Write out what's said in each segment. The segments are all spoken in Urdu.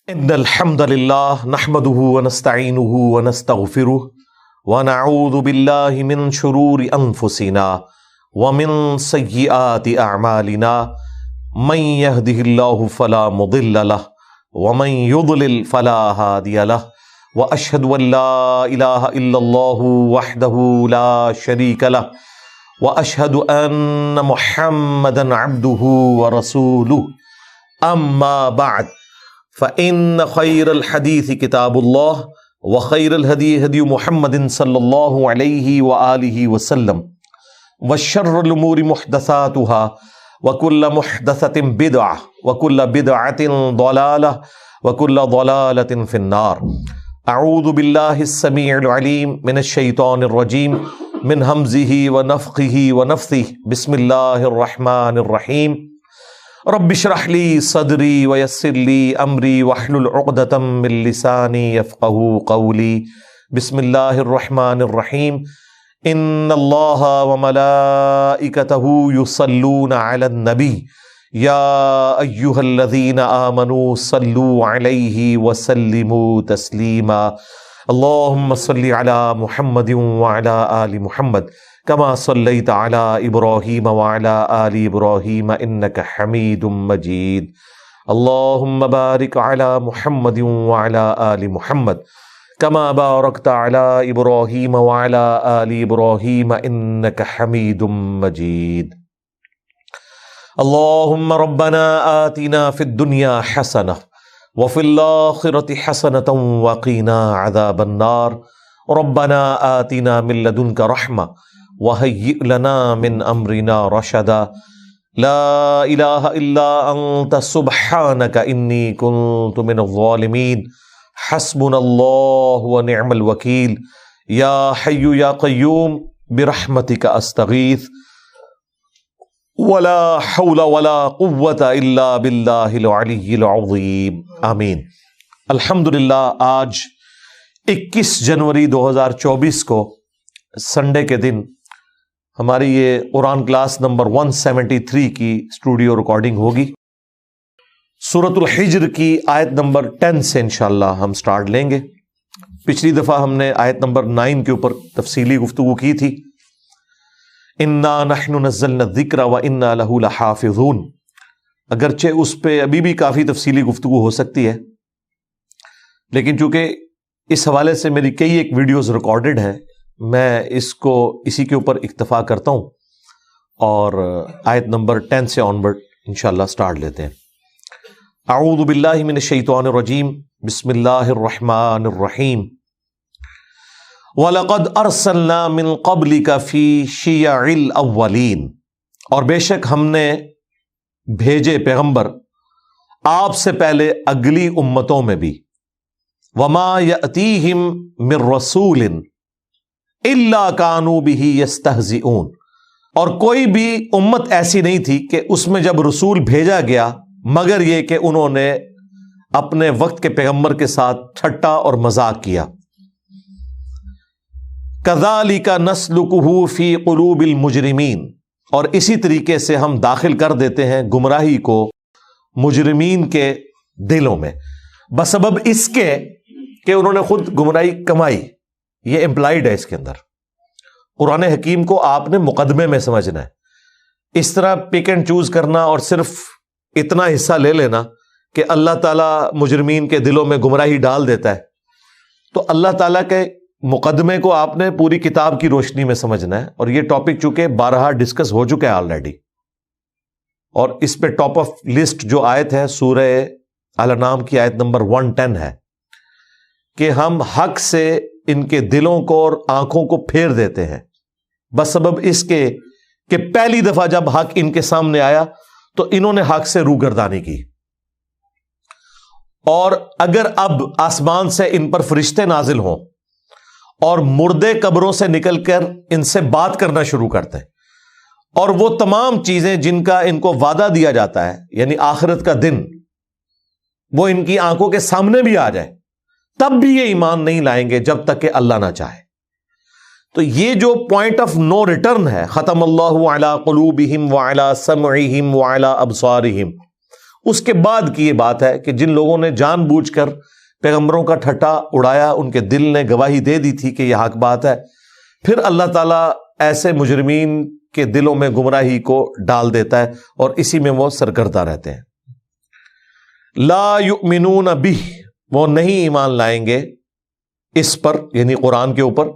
ان الحمد للہ نحمده ونستعینه ونستغفره ونعوذ باللہ من شرور انفسنا ومن سیئات اعمالنا من يهده اللہ فلا مضل له ومن يضلل فلا هادی له واشهد ان لا الہ الا اللہ وحدہ لا شریک له واشهد ان محمدا عبدہ ورسولہ اما بعد فإن خير الحديث كتاب الله وخير الهدي هدي محمد صلى الله عليه وآله وسلم وشر الأمور محدثاتها وكل محدثة بدعة وكل بدعة ضلالة وكل ضلالة في النار. أعوذ بالله السميع العليم من الشيطان الرجيم من همزه ونفخه ونفثه. بسم الله الرحمن الرحيم. رب اشرح لي صدري ويسر لي امري واحلل عقدة من لساني يفقهوا قولي. بسم الله الرحمن الرحيم. ان الله وملائكته يصلون على النبي يا ايها الذين آمنوا صلوا عليه وسلموا تسليما. اللهم صل على محمد وعلى آل محمد كما صليت على إبراهيم وعلى آل إبراهيم إنك حميد مجيد. اللهم بارك على محمد وعلى آل محمد كما باركت على إبراهيم وعلى آل إبراهيم إنك حميد مجيد. اللهم ربنا آتنا في الدنيا حسنة وفي الآخرة حسنة وقنا عذاب النار. ربنا آتنا من لدنك رحمة وهيئ لنا من امرنا رشدا. لا الہ الا انت سبحانک انی کنت من الظالمین. حسبنا اللہ ونعم الوکیل. یا حی یا قیوم برحمتک استغیث ولا حول ولا قوة الا باللہ العلی العظیم. آمین. الحمدللہ آج 21 جنوری 2024 کو سنڈے کے دن ہماری یہ قرآن کلاس نمبر 173 کی اسٹوڈیو ریکارڈنگ ہوگی. سورۃ الحجر کی آیت نمبر 10 سے انشاءاللہ ہم سٹارٹ لیں گے. پچھلی دفعہ ہم نے آیت نمبر 9 کے اوپر تفصیلی گفتگو کی تھی. انا نحن نزلنا الذکر وانا لہ لحافظون. اگرچہ اس پہ ابھی بھی کافی تفصیلی گفتگو ہو سکتی ہے، لیکن چونکہ اس حوالے سے میری کئی ایک ویڈیوز ریکارڈڈ ہیں، میں اس کو اسی کے اوپر اکتفا کرتا ہوں اور آیت نمبر 10 سے آنورڈ انشاءاللہ سٹارٹ لیتے ہیں. اعوذ باللہ من الشیطان الرجیم. بسم اللہ الرحمن الرحیم. وَلَقَدْ أَرْسَلْنَا مِن قَبْلِكَ فِي شِيَعِ الْأَوَّلِينَ. اور بے شک ہم نے بھیجے پیغمبر آپ سے پہلے اگلی امتوں میں بھی. وَمَا يَأْتِيهِم مِّن رَّسُولٍ إِلَّا كَانُوا بِهِ يَسْتَهْزِئُونَ. اور کوئی بھی امت ایسی نہیں تھی کہ اس میں جب رسول بھیجا گیا مگر یہ کہ انہوں نے اپنے وقت کے پیغمبر کے ساتھ ٹھٹا اور مذاق کیا. كَذَلِكَ نَسْلُكُهُ فِي قُلُوبِ الْمُجْرِمِينَ. اور اسی طریقے سے ہم داخل کر دیتے ہیں گمراہی کو مجرمین کے دلوں میں، بسبب اس کے کہ انہوں نے خود گمراہی کمائی. یہ امپلائیڈ ہے اس کے اندر. قرآن حکیم کو آپ نے مقدمے میں سمجھنا ہے. اس طرح پک اینڈ چوز کرنا اور صرف اتنا حصہ لے لینا کہ اللہ تعالیٰ مجرمین کے دلوں میں گمراہی ڈال دیتا ہے، تو اللہ تعالیٰ کے مقدمے کو آپ نے پوری کتاب کی روشنی میں سمجھنا ہے. اور یہ ٹاپک چونکہ بارہا ڈسکس ہو چکا ہے آلریڈی، اور اس پہ ٹاپ آف لسٹ جو آیت ہے سورہ الانعام کی آیت نمبر 110 ہے کہ ہم حق سے ان کے دلوں کو اور آنکھوں کو پھیر دیتے ہیں بس سبب اس کے کہ پہلی دفعہ جب حق ان کے سامنے آیا تو انہوں نے حق سے روگردانی کی. اور اگر اب آسمان سے ان پر فرشتے نازل ہوں اور مردے قبروں سے نکل کر ان سے بات کرنا شروع کرتے ہیں، اور وہ تمام چیزیں جن کا ان کو وعدہ دیا جاتا ہے یعنی آخرت کا دن وہ ان کی آنکھوں کے سامنے بھی آ جائے، تب بھی یہ ایمان نہیں لائیں گے جب تک کہ اللہ نہ چاہے. تو یہ جو پوائنٹ آف نو ریٹرن ہے، ختم اللہ علی قلوبہم وعلی سمعہم وعلی ابصارہم، اس کے بعد کی یہ بات ہے کہ جن لوگوں نے جان بوجھ کر پیغمبروں کا ٹھٹا اڑایا، ان کے دل نے گواہی دے دی تھی کہ یہ حق بات ہے، پھر اللہ تعالیٰ ایسے مجرمین کے دلوں میں گمراہی کو ڈال دیتا ہے اور اسی میں وہ سرگردہ رہتے ہیں۔ لا یؤمنون بہ، وہ نہیں ایمان لائیں گے اس پر، یعنی قرآن کے اوپر،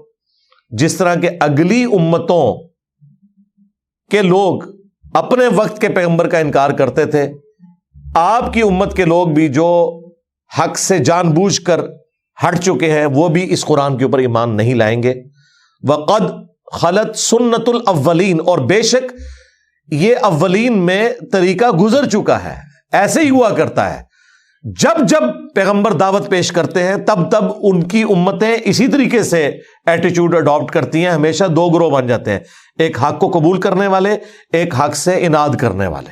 جس طرح کہ اگلی امتوں کے لوگ اپنے وقت کے پیغمبر کا انکار کرتے تھے، آپ کی امت کے لوگ بھی جو حق سے جان بوجھ کر ہٹ چکے ہیں وہ بھی اس قرآن کے اوپر ایمان نہیں لائیں گے۔ وقد خلت سنت الاولین، اور بے شک یہ اولین میں طریقہ گزر چکا ہے، ایسے ہی ہوا کرتا ہے، جب جب پیغمبر دعوت پیش کرتے ہیں تب تب ان کی امتیں اسی طریقے سے ایٹیچیوڈ اڈاپٹ کرتی ہیں، ہمیشہ دو گروہ بن جاتے ہیں، ایک حق کو قبول کرنے والے، ایک حق سے اناد کرنے والے،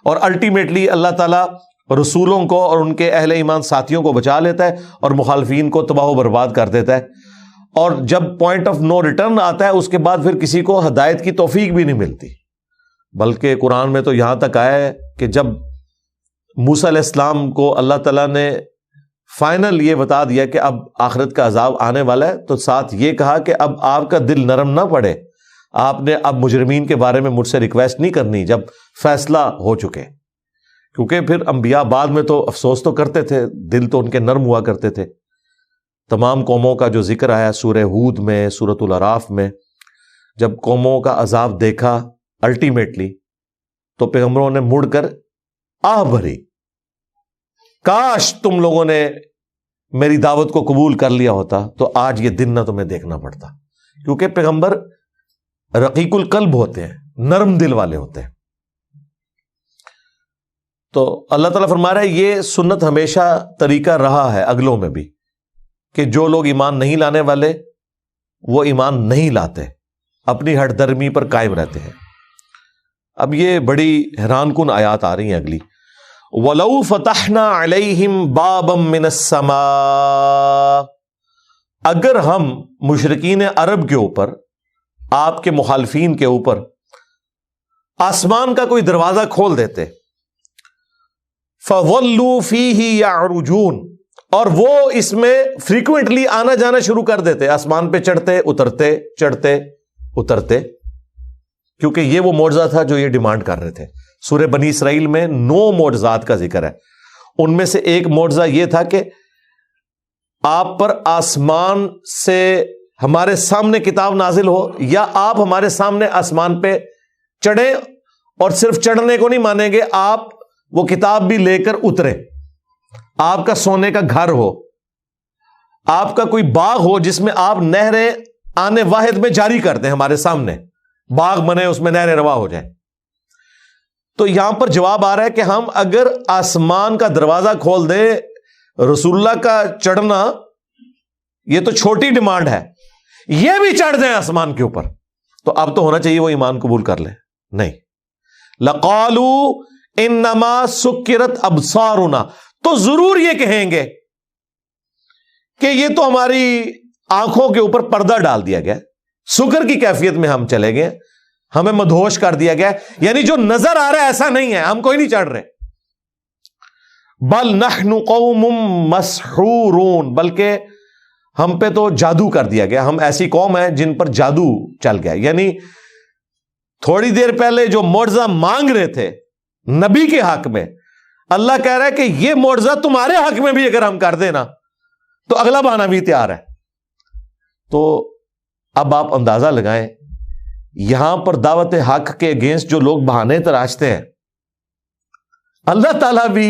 اور الٹیمیٹلی اللہ تعالیٰ رسولوں کو اور ان کے اہل ایمان ساتھیوں کو بچا لیتا ہے اور مخالفین کو تباہ و برباد کر دیتا ہے، اور جب پوائنٹ آف نو ریٹرن آتا ہے اس کے بعد پھر کسی کو ہدایت کی توفیق بھی نہیں ملتی۔ بلکہ قرآن میں تو یہاں تک آیا ہے کہ جب موسیٰ علیہ السلام کو اللہ تعالیٰ نے فائنل یہ بتا دیا کہ اب آخرت کا عذاب آنے والا ہے، تو ساتھ یہ کہا کہ اب آپ کا دل نرم نہ پڑے، آپ نے اب مجرمین کے بارے میں مجھ سے ریکویسٹ نہیں کرنی جب فیصلہ ہو چکے، کیونکہ پھر انبیاء بعد میں تو افسوس تو کرتے تھے، دل تو ان کے نرم ہوا کرتے تھے۔ تمام قوموں کا جو ذکر آیا سورہ ہود میں، سورۃ الاعراف میں، جب قوموں کا عذاب دیکھا الٹیمیٹلی تو پیغمبروں نے مڑ کر آہ بھری، کاش تم لوگوں نے میری دعوت کو قبول کر لیا ہوتا تو آج یہ دن نہ تمہیں دیکھنا پڑتا، کیونکہ پیغمبر رقیق القلب ہوتے ہیں، نرم دل والے ہوتے ہیں۔ تو اللہ تعالیٰ فرما رہا ہے یہ سنت ہمیشہ طریقہ رہا ہے اگلوں میں بھی، کہ جو لوگ ایمان نہیں لانے والے وہ ایمان نہیں لاتے، اپنی ہٹ درمی پر قائم رہتے ہیں۔ اب یہ بڑی حیران کن آیات آ رہی ہیں اگلی، وَلَوْ فَتَحْنَا عَلَيْهِمْ بَابًا مِّنَ السَّمَاءِ، اگر ہم مشرکین عرب کے اوپر، آپ کے مخالفین کے اوپر آسمان کا کوئی دروازہ کھول دیتے، فَظَلُّوا فِيهِ يَعْرُجُونَ، اور وہ اس میں فریکوینٹلی آنا جانا شروع کر دیتے، آسمان پہ چڑھتے اترتے چڑھتے اترتے، کیونکہ یہ وہ معجزہ تھا جو یہ ڈیمانڈ کر رہے تھے۔ سورہ بنی اسرائیل میں 9 معجزات کا ذکر ہے، ان میں سے ایک معجزہ یہ تھا کہ آپ پر آسمان سے ہمارے سامنے کتاب نازل ہو، یا آپ ہمارے سامنے آسمان پہ چڑھیں، اور صرف چڑھنے کو نہیں مانیں گے، آپ وہ کتاب بھی لے کر اترے، آپ کا سونے کا گھر ہو، آپ کا کوئی باغ ہو جس میں آپ نہریں آنے واحد میں جاری کر دیں، ہمارے سامنے باغ بنے، اس میں نہریں روا ہو جائیں۔ تو یہاں پر جواب آ رہا ہے کہ ہم اگر آسمان کا دروازہ کھول دیں، رسول اللہ کا چڑھنا یہ تو چھوٹی ڈیمانڈ ہے، یہ بھی چڑھ دیں آسمان کے اوپر، تو اب تو ہونا چاہیے وہ ایمان قبول کر لیں۔ نہیں، لَقَالُوا إِنَّمَا سُكِّرَتْ أَبْصَارُنَا، تو ضرور یہ کہیں گے کہ یہ تو ہماری آنکھوں کے اوپر پردہ ڈال دیا گیا، سکر کی کیفیت میں ہم چلے گئے، ہمیں مدہوش کر دیا گیا، یعنی جو نظر آ رہا ہے ایسا نہیں ہے، ہم کوئی نہیں چڑھ رہے۔ بل نحن قوم مسحورون، بلکہ ہم پہ تو جادو کر دیا گیا، ہم ایسی قوم ہیں جن پر جادو چل گیا۔ یعنی تھوڑی دیر پہلے جو معجزہ مانگ رہے تھے نبی کے حق میں، اللہ کہہ رہا ہے کہ یہ معجزہ تمہارے حق میں بھی اگر ہم کر دیں نا تو اگلا بہانہ بھی تیار ہے۔ تو اب آپ اندازہ لگائیں، یہاں پر دعوت حق کے اگینسٹ جو لوگ بہانے تراشتے ہیں، اللہ تعالیٰ بھی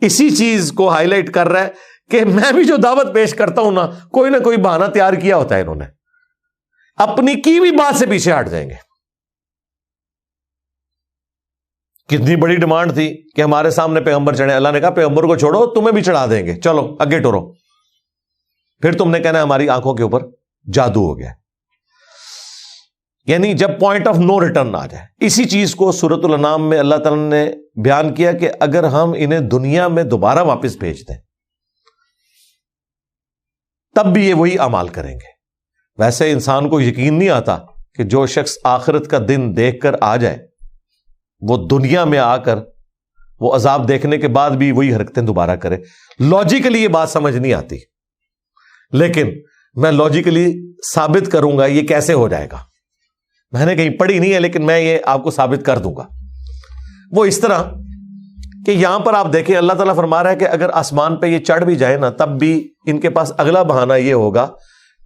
اسی چیز کو ہائی لائٹ کر رہا ہے کہ میں بھی جو دعوت پیش کرتا ہوں نا، کوئی نہ کوئی بہانہ تیار کیا ہوتا ہے انہوں نے، اپنی کی بھی بات سے پیچھے ہٹ جائیں گے۔ کتنی بڑی ڈیمانڈ تھی کہ ہمارے سامنے پیغمبر چڑھے، اللہ نے کہا پیغمبر کو چھوڑو، تمہیں بھی چڑھا دیں گے، چلو آگے ٹورو۔ پھر تم نے کہنا ہماری آنکھوں کے اوپر جادو ہو گیا۔ یعنی جب پوائنٹ آف نو ریٹرن آ جائے، اسی چیز کو سورۃ الانعام میں اللہ تعالیٰ نے بیان کیا کہ اگر ہم انہیں دنیا میں دوبارہ واپس بھیج دیں تب بھی یہ وہی اعمال کریں گے۔ ویسے انسان کو یقین نہیں آتا کہ جو شخص آخرت کا دن دیکھ کر آ جائے وہ دنیا میں آ کر وہ عذاب دیکھنے کے بعد بھی وہی حرکتیں دوبارہ کرے. لاجیکلی یہ بات سمجھ نہیں آتی، لیکن میں لاجیکلی ثابت کروں گا یہ کیسے ہو جائے گا. میں نے کہیں پڑھی نہیں ہے لیکن میں یہ آپ کو ثابت کر دوں گا. وہ اس طرح کہ یہاں پر آپ دیکھیں اللہ تعالیٰ فرما رہا ہے کہ اگر آسمان پہ یہ چڑھ بھی جائے نا تب بھی ان کے پاس اگلا بہانہ یہ ہوگا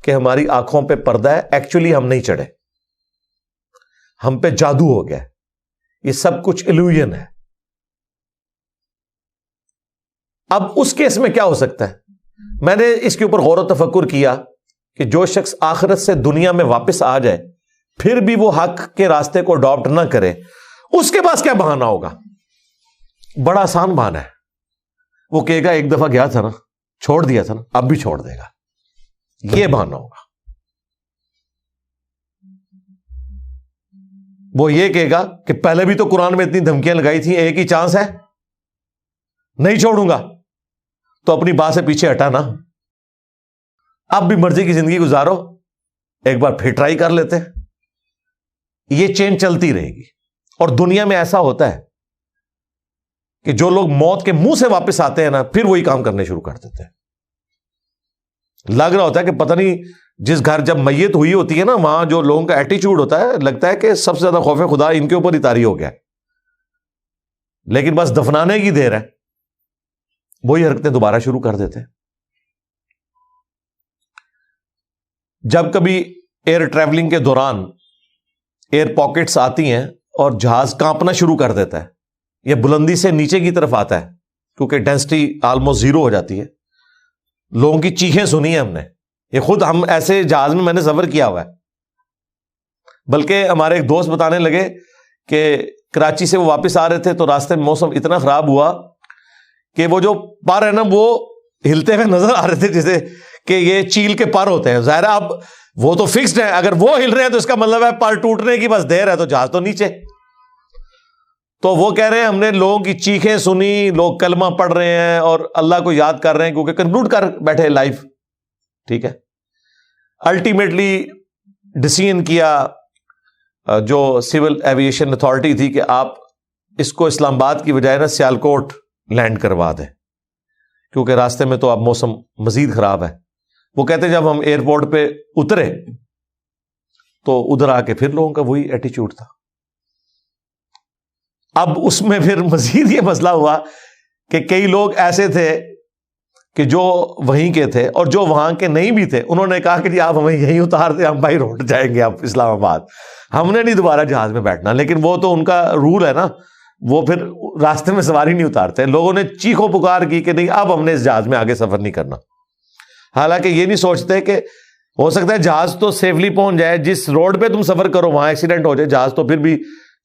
کہ ہماری آنکھوں پہ پردہ ہے، ایکچولی ہم نہیں چڑھے، ہم پہ جادو ہو گیا، یہ سب کچھ ایلوژن ہے. اب اس کیس میں کیا ہو سکتا ہے؟ میں نے اس کے اوپر غور و تفکر کیا کہ جو شخص آخرت سے دنیا میں واپس آ جائے پھر بھی وہ حق کے راستے کو اڈاپٹ نہ کرے، اس کے پاس کیا بہانہ ہوگا؟ بڑا آسان بہانہ ہے. وہ کہے گا ایک دفعہ گیا تھا نا، چھوڑ دیا تھا نا، اب بھی چھوڑ دے گا. یہ بہانہ ہوگا. وہ یہ کہے گا کہ پہلے بھی تو قرآن میں اتنی دھمکیاں لگائی تھیں، ایک ہی چانس ہے، نہیں چھوڑوں گا. تو اپنی بات سے پیچھے ہٹا نا، اب بھی مرضی کی زندگی گزارو، ایک بار پھر ٹرائی کر لیتے. یہ چین چلتی رہے گی. اور دنیا میں ایسا ہوتا ہے کہ جو لوگ موت کے منہ سے واپس آتے ہیں نا پھر وہی کام کرنے شروع کر دیتے ہیں. لگ رہا ہوتا ہے کہ پتہ نہیں جس گھر جب میت ہوئی ہوتی ہے نا وہاں جو لوگوں کا ایٹیچیوڈ ہوتا ہے، لگتا ہے کہ سب سے زیادہ خوف خدا ان کے اوپر ہی طاری ہو گیا، لیکن بس دفنانے کی دیر ہے وہی حرکتیں دوبارہ شروع کر دیتے ہیں. جب کبھی ایئر ٹریولنگ کے دوران ایئر پاکٹس آتی ہیں اور جہاز کانپنا شروع کر دیتا ہے، یہ بلندی سے نیچے کی طرف آتا ہے کیونکہ ڈینسٹی آلموسٹ زیرو ہو جاتی ہے. لوگوں کی چیخیں سنی ہیں ہم نے، یہ خود ہم ایسے جہاز میں نے سفر کیا ہوا ہے. بلکہ ہمارے ایک دوست بتانے لگے کہ کراچی سے وہ واپس آ رہے تھے تو راستے میں موسم اتنا خراب ہوا کہ وہ جو پر ہے نا وہ ہلتے ہوئے نظر آ رہے تھے جیسے کہ یہ چیل کے پر ہوتے ہیں. ظاہر اب وہ تو فکسڈ ہے، اگر وہ ہل رہے ہیں تو اس کا مطلب ہے پر ٹوٹنے کی بس دیر ہے، تو جہاز تو نیچے. تو وہ کہہ رہے ہیں ہم نے لوگوں کی چیخیں سنی، لوگ کلمہ پڑھ رہے ہیں اور اللہ کو یاد کر رہے ہیں کیونکہ کنکلوڈ کر بیٹھے لائف. ٹھیک ہے، الٹیمیٹلی ڈیسیژن کیا جو سول ایویشن اتھارٹی تھی کہ آپ اس کو اسلام آباد کی بجائے نا سیالکوٹ لینڈ کروا دیں کیونکہ راستے میں تو اب موسم مزید خراب ہے. وہ کہتے ہیں جب ہم ایئرپورٹ پہ اترے تو ادھر آ کے پھر لوگوں کا وہی ایٹیچیوڈ تھا. اب اس میں پھر مزید یہ مسئلہ ہوا کہ کئی لوگ ایسے تھے کہ جو وہیں کے تھے اور جو وہاں کے نہیں بھی تھے، انہوں نے کہا کہ جی آپ ہمیں یہیں اتار دیں، ہم بائی روڈ جائیں گے اب اسلام آباد، ہم نے نہیں دوبارہ جہاز میں بیٹھنا. لیکن وہ تو ان کا رول ہے نا، وہ پھر راستے میں سواری نہیں اتارتے. لوگوں نے چیخو پکار کی کہ نہیں اب ہم نے اس جہاز میں آگے سفر نہیں کرنا. حالانکہ یہ نہیں سوچتے کہ ہو سکتا ہے جہاز تو سیفلی پہنچ جائے، جس روڈ پہ تم سفر کرو وہاں ایکسیڈنٹ ہو جائے جہاز، تو پھر بھی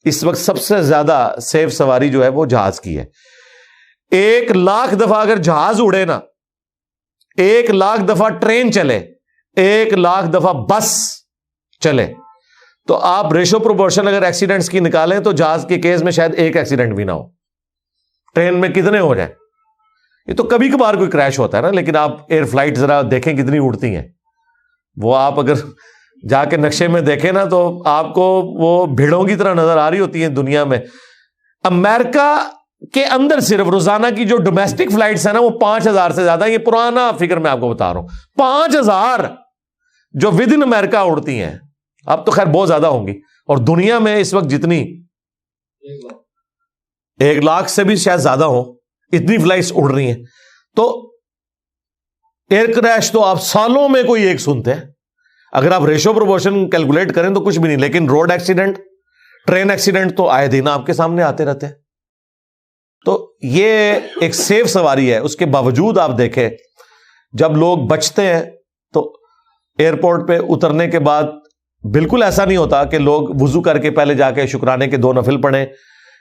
اس وقت سب سے زیادہ سیف سواری جو ہے وہ جہاز کی ہے. 1,00,000 دفعہ اگر جہاز اڑے نا، 1,00,000 دفعہ ٹرین چلے، 1,00,000 دفعہ بس چلے، تو آپ ریشو پروپورشن اگر ایکسیڈنٹس کی نکالیں تو جہاز کے کیس میں شاید ایک ایکسیڈنٹ بھی نہ ہو. ٹرین میں کتنے ہو جائیں؟ یہ تو کبھی کبھار کوئی کریش ہوتا ہے نا، لیکن آپ ایئر فلائٹ ذرا دیکھیں کتنی اڑتی ہیں. وہ آپ اگر جا کے نقشے میں دیکھیں نا تو آپ کو وہ بھیڑوں کی طرح نظر آ رہی ہوتی ہیں دنیا میں. امریکہ کے اندر صرف روزانہ کی جو ڈومیسٹک فلائٹس ہیں نا وہ 5,000 سے زیادہ، یہ پرانا فگر میں آپ کو بتا رہا ہوں، 5,000 جو ود ان امریکہ اڑتی ہیں. اب تو خیر بہت زیادہ ہوں گی، اور دنیا میں اس وقت جتنی 1,00,000 سے بھی شاید زیادہ ہوں، اتنی فلائٹس اڑ رہی ہیں. تو ایئر کریش تو آپ سالوں میں کوئی ایک سنتے ہیں. اگر آپ ریشو پروپورشن کیلکولیٹ کریں تو کچھ بھی نہیں، لیکن روڈ ایکسیڈنٹ، ٹرین ایکسیڈنٹ تو آئے دن آپ کے سامنے آتے رہتے ہیں. تو یہ ایک سیف سواری ہے. اس کے باوجود آپ دیکھیں جب لوگ بچتے ہیں تو ایئرپورٹ پہ اترنے کے بعد بالکل ایسا نہیں ہوتا کہ لوگ وضو کر کے پہلے جا کے شکرانے کے 2 نفل پڑھیں،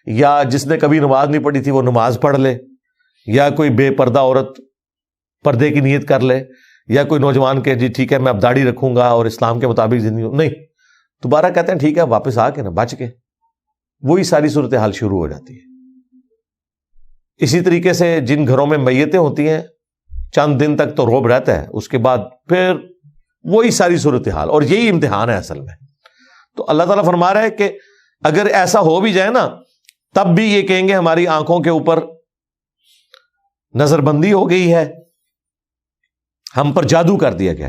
یا جس نے کبھی نماز نہیں پڑھی تھی وہ نماز پڑھ لے، یا کوئی بے پردہ عورت پردے کی نیت کر لے، یا کوئی نوجوان کہ جی ٹھیک ہے میں اب داڑھی رکھوں گا اور اسلام کے مطابق زندگی نہیں. دوبارہ کہتے ہیں ٹھیک ہے واپس آ کے نا بچ کے، وہی ساری صورتحال شروع ہو جاتی ہے. اسی طریقے سے جن گھروں میں میتیں ہوتی ہیں چند دن تک تو روب رہتا ہے، اس کے بعد پھر وہی ساری صورتحال، اور یہی امتحان ہے اصل میں. تو اللہ تعالیٰ فرما رہا ہے کہ اگر ایسا ہو بھی جائے نا تب بھی یہ کہیں گے ہماری آنکھوں کے اوپر نظر بندی ہو گئی ہے، ہم پر جادو کر دیا گیا۔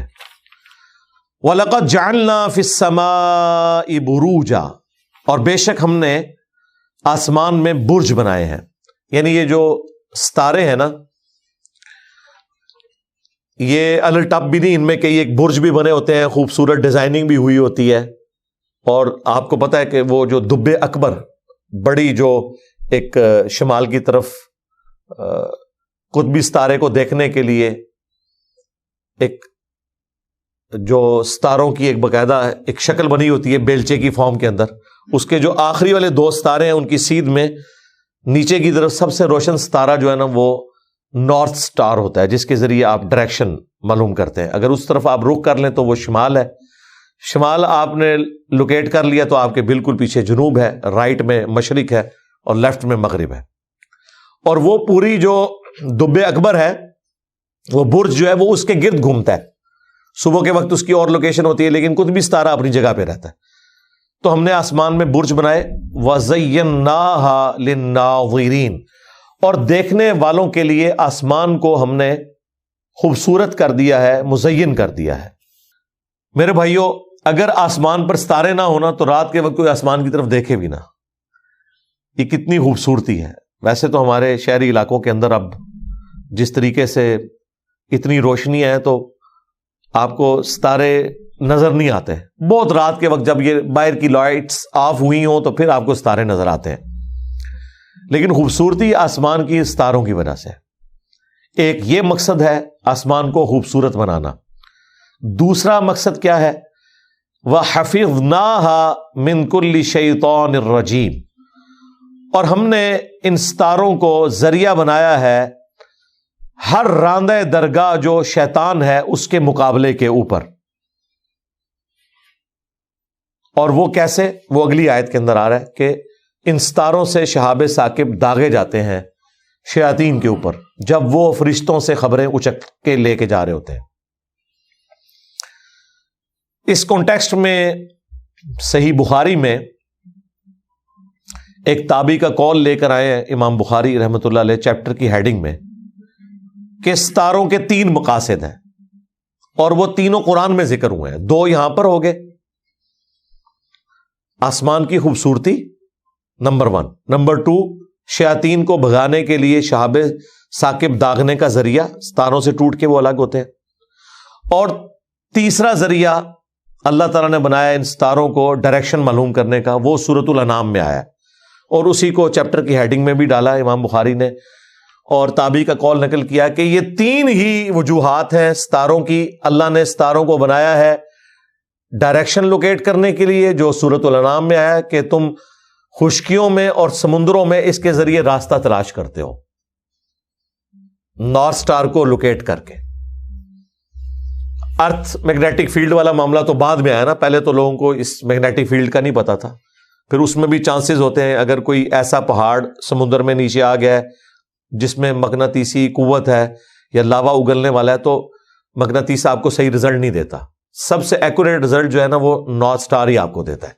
وَلَقَدْ جَعَلْنَا فِي السَّمَاءِ بُرُوجًا، اور بے شک ہم نے آسمان میں برج بنائے ہیں، یعنی یہ جو ستارے ہیں نا، یہ الل ٹپ بھی نہیں، ان میں کئی ایک برج بھی بنے ہوتے ہیں، خوبصورت ڈیزائننگ بھی ہوئی ہوتی ہے۔ اور آپ کو پتا ہے کہ وہ جو دب اکبر، بڑی جو ایک شمال کی طرف قطبی ستارے کو دیکھنے کے لیے ایک جو ستاروں کی ایک باقاعدہ ایک شکل بنی ہوتی ہے بیلچے کی فارم کے اندر، اس کے جو آخری والے دو ستارے ہیں ان کی سیدھ میں نیچے کی طرف سب سے روشن ستارہ جو ہے نا وہ نارتھ سٹار ہوتا ہے، جس کے ذریعے آپ ڈائریکشن معلوم کرتے ہیں۔ اگر اس طرف آپ رخ کر لیں تو وہ شمال ہے، شمال آپ نے لوکیٹ کر لیا تو آپ کے بالکل پیچھے جنوب ہے، رائٹ میں مشرق ہے اور لیفٹ میں مغرب ہے۔ اور وہ پوری جو دب اکبر ہے، وہ برج جو ہے وہ اس کے گرد گھومتا ہے، صبح کے وقت اس کی اور لوکیشن ہوتی ہے لیکن قطبی ستارہ اپنی جگہ پہ رہتا ہے۔ تو ہم نے آسمان میں برج بنائے، وَزَيَّنَّاهَا لِلنَّاظِرِينَ، اور دیکھنے والوں کے لیے آسمان کو ہم نے خوبصورت کر دیا ہے، مزین کر دیا ہے۔ میرے بھائیوں، اگر آسمان پر ستارے نہ ہونا تو رات کے وقت کوئی آسمان کی طرف دیکھے بھی نہ، یہ کتنی خوبصورتی ہے۔ ویسے تو ہمارے شہری علاقوں کے اندر اب جس طریقے سے اتنی روشنی ہے تو آپ کو ستارے نظر نہیں آتے، بہت رات کے وقت جب یہ باہر کی لائٹس آف ہوئی ہوں تو پھر آپ کو ستارے نظر آتے ہیں، لیکن خوبصورتی آسمان کی ستاروں کی وجہ سے۔ ایک یہ مقصد ہے آسمان کو خوبصورت بنانا، دوسرا مقصد کیا ہے؟ وَحَفِظْنَاهَا مِن كُلِّ شَيْطَانٍ الرَّجِيمٍ، اور ہم نے ان ستاروں کو ذریعہ بنایا ہے ہر راندہ درگاہ جو شیطان ہے اس کے مقابلے کے اوپر۔ اور وہ کیسے؟ وہ اگلی آیت کے اندر آ رہا ہے کہ ان ستاروں سے شہاب ثاقب داغے جاتے ہیں شیاطین کے اوپر جب وہ فرشتوں سے خبریں اچک کے لے کے جا رہے ہوتے ہیں۔ اس کانٹیکسٹ میں صحیح بخاری میں ایک تابعی کا قول لے کر آئے ہیں امام بخاری رحمۃ اللہ علیہ چیپٹر کی ہیڈنگ میں کہ ستاروں کے 3 مقاصد ہیں اور وہ تینوں قرآن میں ذکر ہوئے ہیں۔ 2 یہاں پر ہو گئے، آسمان کی خوبصورتی نمبر 1، نمبر 2 شیاطین کو بھگانے کے لیے شہاب ثاقب داغنے کا ذریعہ، ستاروں سے ٹوٹ کے وہ الگ ہوتے ہیں، اور تیسرا ذریعہ اللہ تعالیٰ نے بنایا ان ستاروں کو ڈائریکشن معلوم کرنے کا، وہ سورۃ الانعام میں آیا اور اسی کو چیپٹر کی ہیڈنگ میں بھی ڈالا امام بخاری نے، اور تابعی کا قول نقل کیا کہ یہ 3 ہی وجوہات ہیں ستاروں کی۔ اللہ نے ستاروں کو بنایا ہے ڈائریکشن لوکیٹ کرنے کے لیے، جو سورۃ الانعام میں آیا کہ تم خشکیوں میں اور سمندروں میں اس کے ذریعے راستہ تلاش کرتے ہو، نارتھ سٹار کو لوکیٹ کر کے۔ ارتھ میگنیٹک فیلڈ والا معاملہ تو بعد میں آیا نا، پہلے تو لوگوں کو اس میگنیٹک فیلڈ کا نہیں پتا تھا، پھر اس میں بھی چانسز ہوتے ہیں اگر کوئی ایسا پہاڑ سمندر میں نیچے آ گیا ہے جس میں مقناطیسی قوت ہے یا لاوا اگلنے والا ہے تو مقناطیس آپ کو صحیح رزلٹ نہیں دیتا۔ سب سے ایکوریٹ رزلٹ جو ہے نا وہ نارتھ سٹار ہی آپ کو دیتا ہے،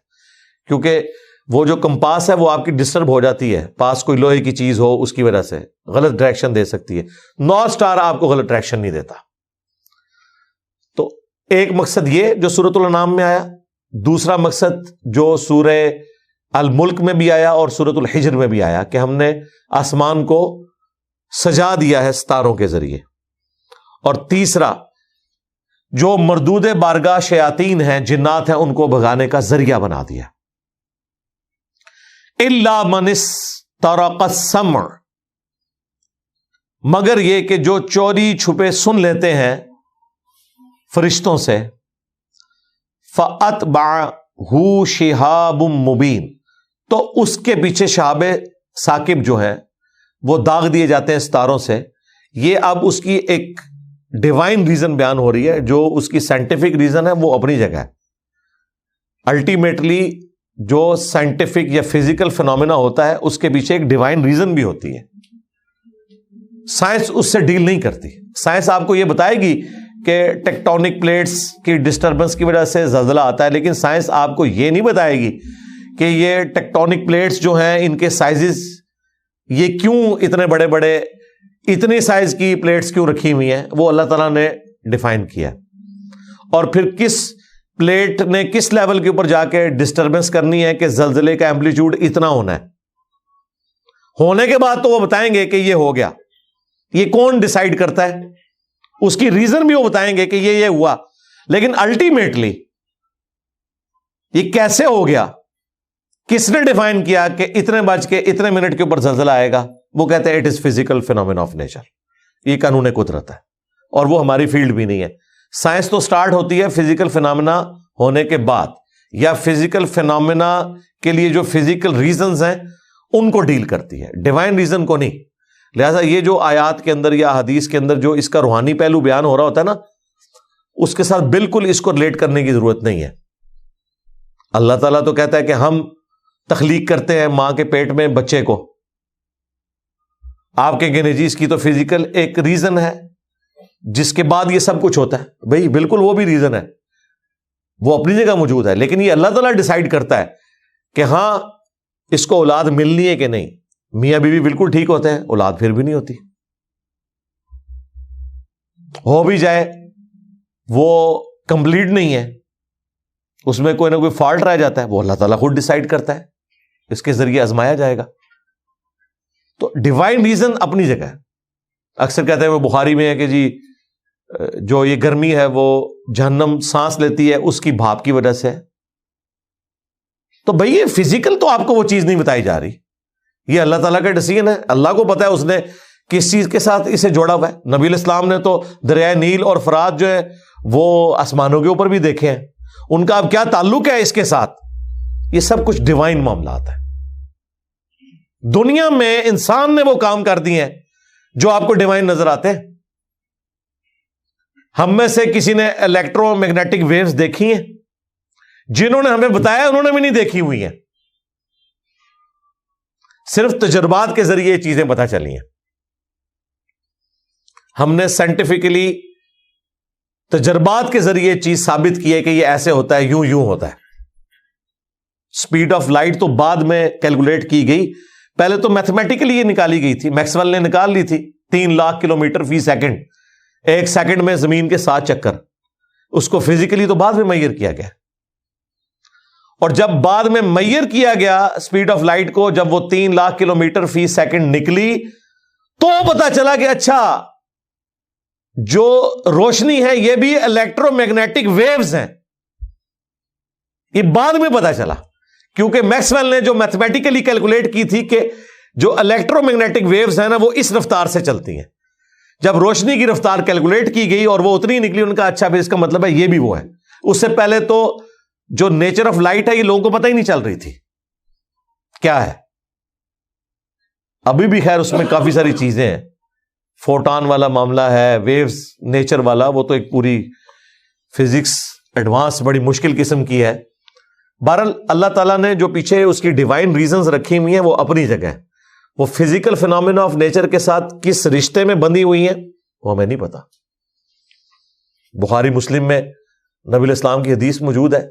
کیونکہ وہ جو کمپاس ہے وہ آپ کی ڈسٹرب ہو جاتی ہے، پاس کوئی لوہے کی چیز ہو اس کی وجہ سے غلط ڈائریکشن دے سکتی ہے، نارتھ سٹار آپ کو غلط ڈائریکشن نہیں دیتا۔ تو ایک مقصد یہ جو سورۃ الانعام میں آیا، دوسرا مقصد جو سورہ الملک میں بھی آیا اور سورۃ الحجر میں بھی آیا کہ ہم نے آسمان کو سجا دیا ہے ستاروں کے ذریعے، اور تیسرا جو مردود بارگاہ شیاطین ہیں، جنات ہیں، ان کو بھگانے کا ذریعہ بنا دیا۔ الا من استرق السمع، مگر یہ کہ جو چوری چھپے سن لیتے ہیں فرشتوں سے، فَأَتْبَعَهُ شِهَابٌ مُبِينٌ، تو اس کے پیچھے شہاب ثاقب جو ہیں وہ داغ دیے جاتے ہیں ستاروں سے۔ یہ اب اس کی ایک ڈیوائن ریزن بیان ہو رہی ہے، جو اس کی سائنٹیفک ریزن ہے وہ اپنی جگہ ہے۔ الٹیمیٹلی جو سائنٹیفک یا فزیکل فینومینا ہوتا ہے اس کے پیچھے ایک ڈیوائن ریزن بھی ہوتی ہے، سائنس اس سے ڈیل نہیں کرتی۔ سائنس آپ کو یہ بتائے گی کہ ٹیکٹونک پلیٹس کی ڈسٹربنس کی وجہ سے زلزلہ آتا ہے، لیکن سائنس آپ کو یہ نہیں بتائے گی کہ یہ ٹیکٹونک پلیٹس جو ہیں ان کے سائزز یہ کیوں اتنے بڑے بڑے، اتنی سائز کی پلیٹس کیوں رکھی ہوئی ہیں، وہ اللہ تعالیٰ نے ڈیفائن کیا. اور پھر کس پلیٹ نے کس لیول کے اوپر جا کے ڈسٹربنس کرنی ہے کہ زلزلے کا ایمپلیٹیوڈ اتنا ہونا ہے. ہونے کے بعد تو وہ بتائیں گے کہ یہ ہو گیا. یہ کون ڈیسائیڈ کرتا ہے؟ اس کی ریزن بھی وہ بتائیں گے کہ یہ ہوا، لیکن الٹیمیٹلی یہ کیسے ہو گیا، کس نے ڈیفائن کیا کہ اتنے بج کے اتنے منٹ کے اوپر زلزلہ آئے گا؟ وہ کہتے ہیں it is physical phenomena of nature. یہ قانون قدرت ہے اور وہ ہماری فیلڈ بھی نہیں ہے. سائنس تو سٹارٹ ہوتی ہے فزیکل فینومینا ہونے کے بعد، یا فزیکل فینومینا کے لیے جو فزیکل ریزنز ہیں ان کو ڈیل کرتی ہے، ڈیوائن ریزن کو نہیں. لہذا یہ جو آیات کے اندر یا حدیث کے اندر جو اس کا روحانی پہلو بیان ہو رہا ہوتا ہے نا، اس کے ساتھ بالکل اس کو ریلیٹ کرنے کی ضرورت نہیں ہے. اللہ تعالیٰ تو کہتا ہے کہ ہم تخلیق کرتے ہیں ماں کے پیٹ میں بچے کو. آپ کہیں گے جی اس کی تو فزیکل ایک ریزن ہے جس کے بعد یہ سب کچھ ہوتا ہے. بھئی بالکل وہ بھی ریزن ہے، وہ اپنی جگہ موجود ہے، لیکن یہ اللہ تعالیٰ ڈیسائیڈ کرتا ہے کہ ہاں اس کو اولاد ملنی ہے کہ نہیں. میاں بیوی بالکل ٹھیک ہوتے ہیں، اولاد پھر بھی نہیں ہوتی. ہو بھی جائے وہ کمپلیٹ نہیں ہے، اس میں کوئی نہ کوئی فالٹ رہ جاتا ہے، وہ اللہ تعالیٰ خود ڈیسائیڈ کرتا ہے، اس کے ذریعے آزمایا جائے گا. تو ڈیوائن ریزن اپنی جگہ ہے. اکثر کہتے ہیں وہ بخاری میں ہے کہ جی جو یہ گرمی ہے وہ جہنم سانس لیتی ہے اس کی بھاپ کی وجہ سے. تو بھئی یہ فزیکل تو آپ کو وہ چیز نہیں بتائی جا رہی، یہ اللہ تعالیٰ کا ڈیسیژن ہے. اللہ کو پتا ہے اس نے کس چیز کے ساتھ اسے جوڑا ہوا ہے. نبی علیہ السلام نے تو دریائے نیل اور فرات جو ہے وہ آسمانوں کے اوپر بھی دیکھے ہیں، ان کا اب کیا تعلق ہے اس کے ساتھ؟ یہ سب کچھ ڈیوائن معاملات ہے. دنیا میں انسان نے وہ کام کر دیے ہیں جو آپ کو ڈیوائن نظر آتے ہیں. ہم میں سے کسی نے الیکٹرو میگنیٹک ویوز دیکھی ہیں؟ جنہوں نے ہمیں بتایا انہوں نے بھی نہیں دیکھی ہوئی ہیں، صرف تجربات کے ذریعے یہ چیزیں پتہ چلی ہیں. ہم نے سائنٹیفکلی تجربات کے ذریعے چیز ثابت کی ہے کہ یہ ایسے ہوتا ہے، یوں ہوتا ہے. سپیڈ آف لائٹ تو بعد میں کیلکولیٹ کی گئی، پہلے تو میتھمیٹیکلی یہ نکالی گئی تھی. میکسویل نے نکال لی تھی 3 لاکھ کلومیٹر فی سیکنڈ، 1 سیکنڈ میں زمین کے 7 چکر. اس کو فزیکلی تو بعد میں میئر کیا گیا، اور جب بعد میں میئر کیا گیا سپیڈ آف لائٹ کو، جب وہ 3 لاکھ کلومیٹر فی سیکنڈ نکلی تو پتا چلا کہ اچھا جو روشنی ہے یہ بھی الیکٹرو میگنیٹک ویوز ہیں. یہ بعد میں پتا چلا کیونکہ میکسویل نے جو میتھمیٹیکلی کیلکولیٹ کی تھی کہ جو الیکٹرو میگنیٹک ویوز ہیں نا وہ اس رفتار سے چلتی ہیں. جب روشنی کی رفتار کیلکولیٹ کی گئی اور وہ اتنی نکلی، ان کا اچھا پھر اس کا مطلب ہے یہ بھی وہ ہے. اس سے پہلے تو جو نیچر آف لائٹ ہے یہ لوگوں کو پتہ ہی نہیں چل رہی تھی کیا ہے. ابھی بھی خیر اس میں کافی ساری چیزیں ہیں، فوٹان والا معاملہ ہے، ویوز نیچر والا، وہ تو ایک پوری فزکس ایڈوانس بڑی مشکل قسم کی ہے. بہرحال اللہ تعالیٰ نے جو پیچھے اس کی ڈیوائن ریزنز رکھی ہوئی ہیں وہ اپنی جگہ ہے. وہ فزیکل فینومینا آف نیچر کے ساتھ کس رشتے میں بندھی ہوئی ہیں وہ ہمیں نہیں پتا. بخاری مسلم میں نبی علیہ السلام کی حدیث موجود ہے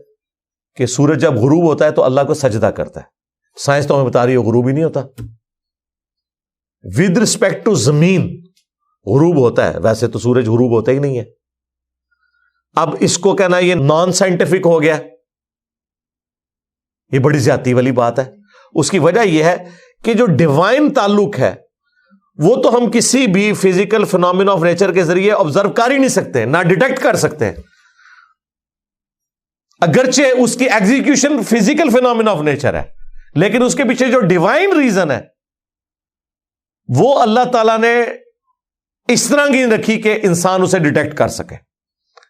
کہ سورج جب غروب ہوتا ہے تو اللہ کو سجدہ کرتا ہے. سائنس تو ہمیں بتا رہی ہے غروب ہی نہیں ہوتا، ود رسپیکٹ ٹو زمین غروب ہوتا ہے، ویسے تو سورج غروب ہوتا ہی نہیں ہے. اب اس کو کہنا یہ نان سائنٹیفک ہو گیا، یہ بڑی زیادتی والی بات ہے. اس کی وجہ یہ ہے کہ جو ڈیوائن تعلق ہے وہ تو ہم کسی بھی فزیکل فینومینا آف نیچر کے ذریعے آبزرو کر ہی نہیں سکتے، نہ ڈیٹیکٹ کر سکتے ہیں، اگرچہ اس کی execution physical phenomena of nature ہے، لیکن اس کے پیچھے جو ڈیوائن ریزن ہے وہ اللہ تعالیٰ نے اس طرح کی رکھی کہ انسان اسے ڈیٹیکٹ کر سکے.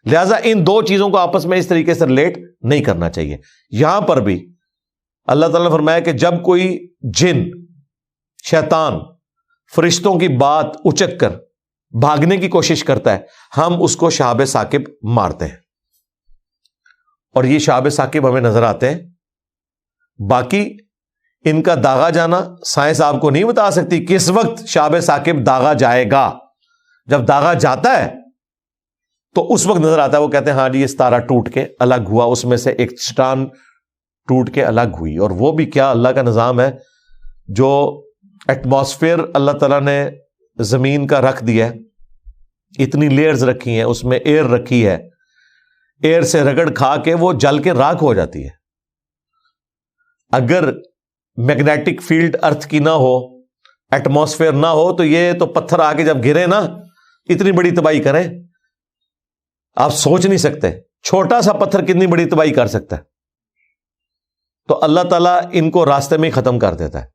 لہذا ان دو چیزوں کو آپس میں اس طریقے سے ریلیٹ نہیں کرنا چاہیے. یہاں پر بھی اللہ تعالیٰ نے فرمایا کہ جب کوئی جن، شیطان، فرشتوں کی بات اچک کر بھاگنے کی کوشش کرتا ہے ہم اس کو شہاب ثاقب مارتے ہیں، اور یہ شہاب ثاقب ہمیں نظر آتے ہیں. باقی ان کا داغا جانا سائنس آپ کو نہیں بتا سکتی کس وقت شہاب ثاقب داغا جائے گا. جب داغا جاتا ہے تو اس وقت نظر آتا ہے، وہ کہتے ہیں ہاں جی یہ ستارہ ٹوٹ کے الگ ہوا، اس میں سے ایک چٹان ٹوٹ کے الگ ہوئی. اور وہ بھی کیا اللہ کا نظام ہے, جو ایٹماسفیئر اللہ تعالیٰ نے زمین کا رکھ دیا ہے, اتنی لیئرز رکھی ہیں, اس میں ایئر رکھی ہے, ایئر سے رگڑ کھا کے وہ جل کے راکھ ہو جاتی ہے. اگر میگنیٹک فیلڈ ارتھ کی نہ ہو, ایٹماسفیئر نہ ہو, تو یہ تو پتھر آ کے جب گرے نا اتنی بڑی تباہی کریں, آپ سوچ نہیں سکتے. چھوٹا سا پتھر کتنی بڑی تباہی کر سکتا ہے. تو اللہ تعالیٰ ان کو راستے میں ہی ختم کر دیتا ہے.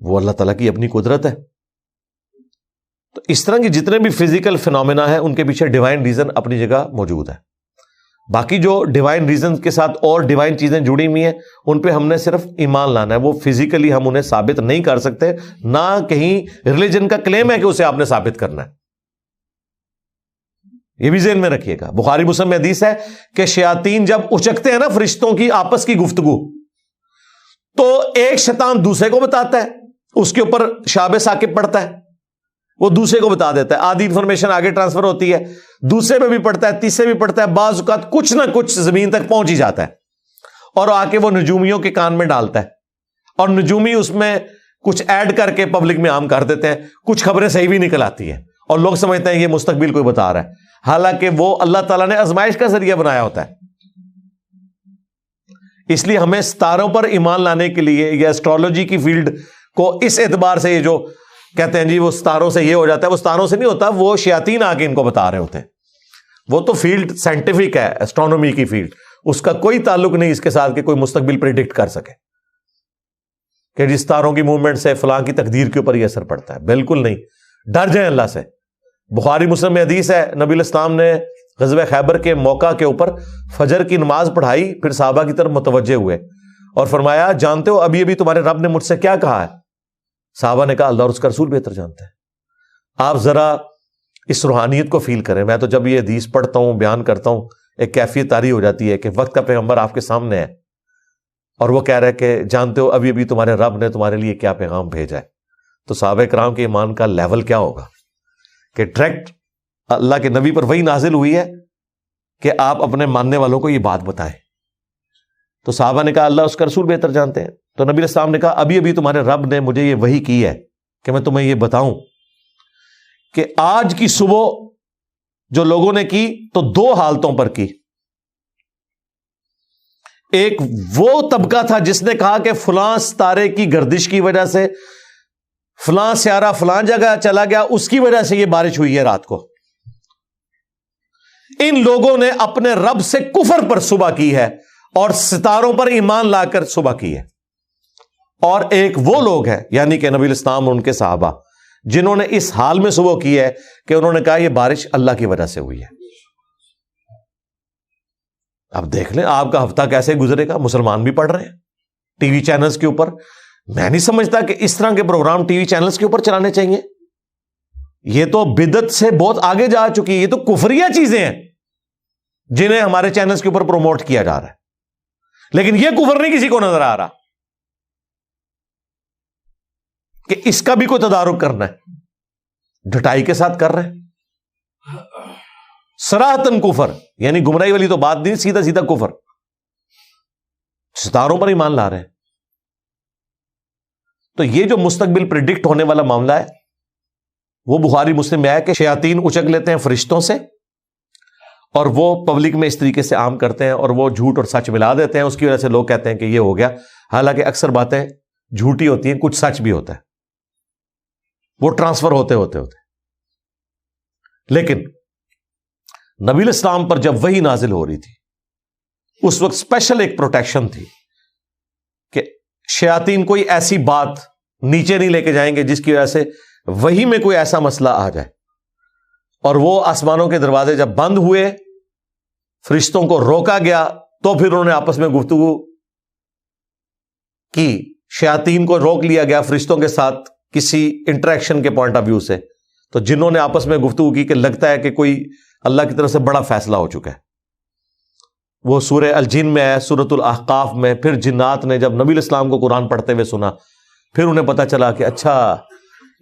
وہ اللہ تعالیٰ کی اپنی قدرت ہے. تو اس طرح کے جتنے بھی فزیکل فینومینا ہیں ان کے پیچھے ڈیوائن ریزن اپنی جگہ موجود ہے. باقی جو ڈیوائن ریزن کے ساتھ اور ڈیوائن چیزیں جڑی ہوئی ہیں ان پہ ہم نے صرف ایمان لانا ہے. وہ فزیکلی ہم انہیں ثابت نہیں کر سکتے, نہ کہیں ریلیجن کا کلیم ہے کہ اسے آپ نے ثابت کرنا ہے. یہ بھی ذہن میں رکھیے گا. بخاری مسلم میں حدیث ہے کہ شیاطین جب اچکتے ہیں نا فرشتوں کی آپس کی گفتگو, تو ایک شیطان دوسرے کو بتاتا ہے, اس کے اوپر شاب ثاقب پڑتا ہے, وہ دوسرے کو بتا دیتا ہے, آدھی انفارمیشن آگے ٹرانسفر ہوتی ہے, دوسرے پہ بھی پڑتا ہے, تیسرے بھی پڑتا ہے, بعض اوقات کچھ نہ کچھ زمین تک پہنچ ہی جاتا ہے, اور آ کے وہ نجومیوں کے کان میں ڈالتا ہے, اور نجومی اس میں کچھ ایڈ کر کے پبلک میں عام کر دیتے ہیں. کچھ خبریں صحیح بھی نکل آتی ہیں اور لوگ سمجھتے ہیں یہ مستقبل کوئی بتا رہا ہے, حالانکہ وہ اللہ تعالیٰ نے آزمائش کا ذریعہ بنایا ہوتا ہے. اس لیے ہمیں ستاروں پر ایمان لانے کے لیے, یا ایسٹرولوجی کی فیلڈ کو اس اعتبار سے, یہ جو کہتے ہیں جی وہ ستاروں سے یہ ہو جاتا ہے, وہ ستاروں سے نہیں ہوتا, وہ شیاطین آ کے ان کو بتا رہے ہوتے ہیں. وہ تو فیلڈ سائنٹیفک ہے, ایسٹرونومی کی فیلڈ, اس کا کوئی تعلق نہیں اس کے ساتھ کہ کوئی مستقبل پریڈکٹ کر سکے کہ جس ستاروں کی موومنٹ سے فلاں کی تقدیر کے اوپر یہ اثر پڑتا ہے. بالکل نہیں, ڈر جائیں اللہ سے. بخاری مسلم میں حدیث ہے, نبی علیہ السلام نے غزوہ خیبر کے موقع کے اوپر فجر کی نماز پڑھائی, پھر صحابہ کی طرف متوجہ ہوئے اور فرمایا جانتے ہو ابھی ابھی تمہارے رب نے مجھ سے کیا کہا ہے؟ صحابہ نے کہا اللہ اور اس کا رسول بہتر جانتے ہیں. آپ ذرا اس روحانیت کو فیل کریں. میں تو جب یہ حدیث پڑھتا ہوں, بیان کرتا ہوں, ایک کیفیت طاری ہو جاتی ہے کہ وقت کا پیغمبر آپ کے سامنے ہے اور وہ کہہ رہا ہے کہ جانتے ہو ابھی ابھی تمہارے رب نے تمہارے لیے کیا پیغام بھیجا ہے. تو صحابہ کرام کے ایمان کا لیول کیا ہوگا کہ ڈائریکٹ اللہ کے نبی پر وہی نازل ہوئی ہے کہ آپ اپنے ماننے والوں کو یہ بات بتائیں. تو صحابہ نے کہا اللہ اس کا رسول بہتر جانتے ہیں. تو نبی علیہ السلام نے کہا ابھی ابھی تمہارے رب نے مجھے یہ وحی کی ہے کہ میں تمہیں یہ بتاؤں کہ آج کی صبح جو لوگوں نے کی تو دو حالتوں پر کی. ایک وہ طبقہ تھا جس نے کہا کہ فلاں ستارے کی گردش کی وجہ سے فلاں سیارہ فلاں جگہ چلا گیا, اس کی وجہ سے یہ بارش ہوئی ہے رات کو. ان لوگوں نے اپنے رب سے کفر پر صبح کی ہے اور ستاروں پر ایمان لا کر صبح کی ہے. اور ایک وہ لوگ ہیں یعنی کہ نبی الاسلام اور ان کے صحابہ جنہوں نے اس حال میں صبح کی ہے کہ انہوں نے کہا یہ بارش اللہ کی وجہ سے ہوئی ہے. اب دیکھ لیں آپ کا ہفتہ کیسے گزرے گا. مسلمان بھی پڑھ رہے ہیں ٹی وی چینلز کے اوپر. میں نہیں سمجھتا کہ اس طرح کے پروگرام ٹی وی چینلز کے اوپر چلانے چاہیے. یہ تو بدعت سے بہت آگے جا چکی ہے. یہ تو کفریہ چیزیں ہیں جنہیں ہمارے چینلز کے اوپر پروموٹ کیا جا رہا ہے, لیکن یہ کفر نہیں کسی کو نظر آ رہا کہ اس کا بھی کوئی تدارک کرنا ہے. ڈٹائی کے ساتھ کر رہے ہیں صراحتاً کفر, یعنی گمراہی والی تو بات نہیں, سیدھا سیدھا کفر. ستاروں پر ایمان لا رہے ہیں. تو یہ جو مستقبل پریڈکٹ ہونے والا معاملہ ہے وہ بخاری مسلم میں آیا کہ شیاطین اچک لیتے ہیں فرشتوں سے اور وہ پبلک میں اس طریقے سے عام کرتے ہیں اور وہ جھوٹ اور سچ ملا دیتے ہیں. اس کی وجہ سے لوگ کہتے ہیں کہ یہ ہو گیا, حالانکہ اکثر باتیں جھوٹی ہوتی ہیں, کچھ سچ بھی ہوتا ہے, وہ ٹرانسفر ہوتے. لیکن نبی الاسلام پر جب وحی نازل ہو رہی تھی اس وقت اسپیشل ایک پروٹیکشن تھی کہ شیاطین کوئی ایسی بات نیچے نہیں لے کے جائیں گے جس کی وجہ سے وحی میں کوئی ایسا مسئلہ آ جائے. اور وہ آسمانوں کے دروازے جب بند ہوئے, فرشتوں کو روکا گیا, تو پھر انہوں نے آپس میں گفتگو کی. شیاطین کو روک لیا گیا فرشتوں کے ساتھ کسی انٹریکشن کے پوائنٹ آف ویو سے. تو جنہوں نے آپس میں گفتگو کی کہ لگتا ہے کہ کوئی اللہ کی طرف سے بڑا فیصلہ ہو چکا ہے. وہ سورہ الجن میں ہے, سورۃ الاحقاف میں. پھر جنات نے جب نبی الاسلام کو قرآن پڑھتے ہوئے سنا, پھر انہیں پتا چلا کہ اچھا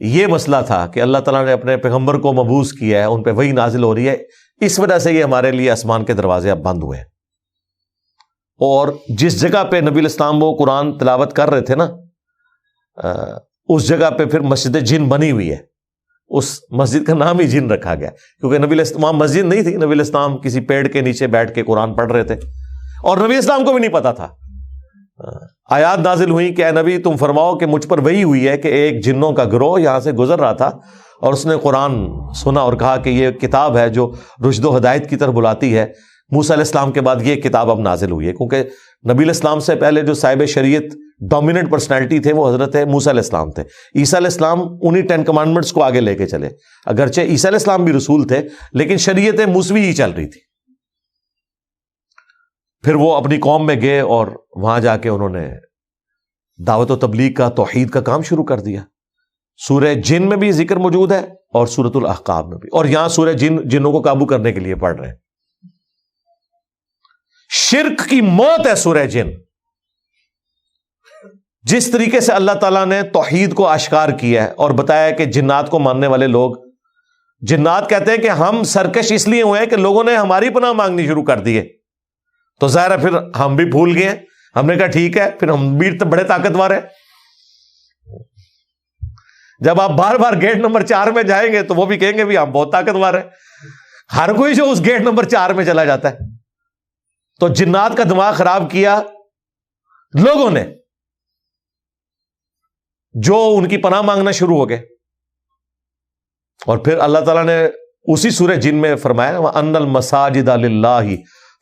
یہ مسئلہ تھا کہ اللہ تعالیٰ نے اپنے پیغمبر کو مبعوث کیا ہے, ان پہ وحی نازل ہو رہی ہے, اس وجہ سے یہ ہمارے لیے آسمان کے دروازے اب بند ہوئے ہیں. اور جس جگہ پہ نبی علیہ السلام وہ قرآن تلاوت کر رہے تھے نا، اس جگہ پہ پھر مسجد جن بنی ہوئی ہے، اس مسجد کا نام ہی جن رکھا گیا، کیونکہ نبی علیہ السلام مسجد نہیں تھی، نبی علیہ السلام کسی پیڑ کے نیچے بیٹھ کے قرآن پڑھ رہے تھے، اور نبی علیہ السلام کو بھی نہیں پتا تھا۔ آیات نازل ہوئی کہ اے نبی تم فرماؤ کہ مجھ پر وحی ہوئی ہے کہ ایک جنوں کا گروہ یہاں سے گزر رہا تھا اور اس نے قرآن سنا اور کہا کہ یہ کتاب ہے جو رشد و ہدایت کی طرف بلاتی ہے۔ موسیٰ علیہ السلام کے بعد یہ کتاب اب نازل ہوئی ہے، کیونکہ نبی علیہ السلام سے پہلے جو صاحب شریعت ڈومیننٹ پرسنالٹی تھے وہ حضرت موسیٰ علیہ السلام تھے۔ عیسیٰ علیہ السلام انہی 10 کمانڈمنٹس کو آگے لے کے چلے، اگرچہ عیسیٰ علیہ السلام بھی رسول تھے لیکن شریعت موسوی ہی چل رہی تھی۔ پھر وہ اپنی قوم میں گئے اور وہاں جا کے انہوں نے دعوت و تبلیغ کا، توحید کا کام شروع کر دیا۔ سورہ جن میں بھی ذکر موجود ہے اور سورۃ الاحقاف میں بھی، اور یہاں سورہ جنوں کو قابو کرنے کے لیے پڑھ رہے ہیں۔ شرک کی موت ہے سورہ جن۔ جس طریقے سے اللہ تعالیٰ نے توحید کو آشکار کیا ہے اور بتایا ہے کہ جنات کو ماننے والے لوگ، جنات کہتے ہیں کہ ہم سرکش اس لیے ہوئے ہیں کہ لوگوں نے ہماری پناہ مانگنی شروع کر دیے، تو ظاہر ہے پھر ہم بھی بھول گئے، ہم نے کہا ٹھیک ہے پھر ہم بھی بڑے طاقتور ہیں۔ جب آپ بار بار گیٹ نمبر 4 میں جائیں گے تو وہ بھی کہیں گے بھی ہم بہت طاقتور ہیں۔ ہر کوئی جو اس گیٹ نمبر 4 میں چلا جاتا ہے۔ تو جنات کا دماغ خراب کیا لوگوں نے، جو ان کی پناہ مانگنا شروع ہو گئے، اور پھر اللہ تعالیٰ نے اسی سورہ جن میں فرمایا وَأَنَّ الْمَسَاجِدَ لِلَّهِ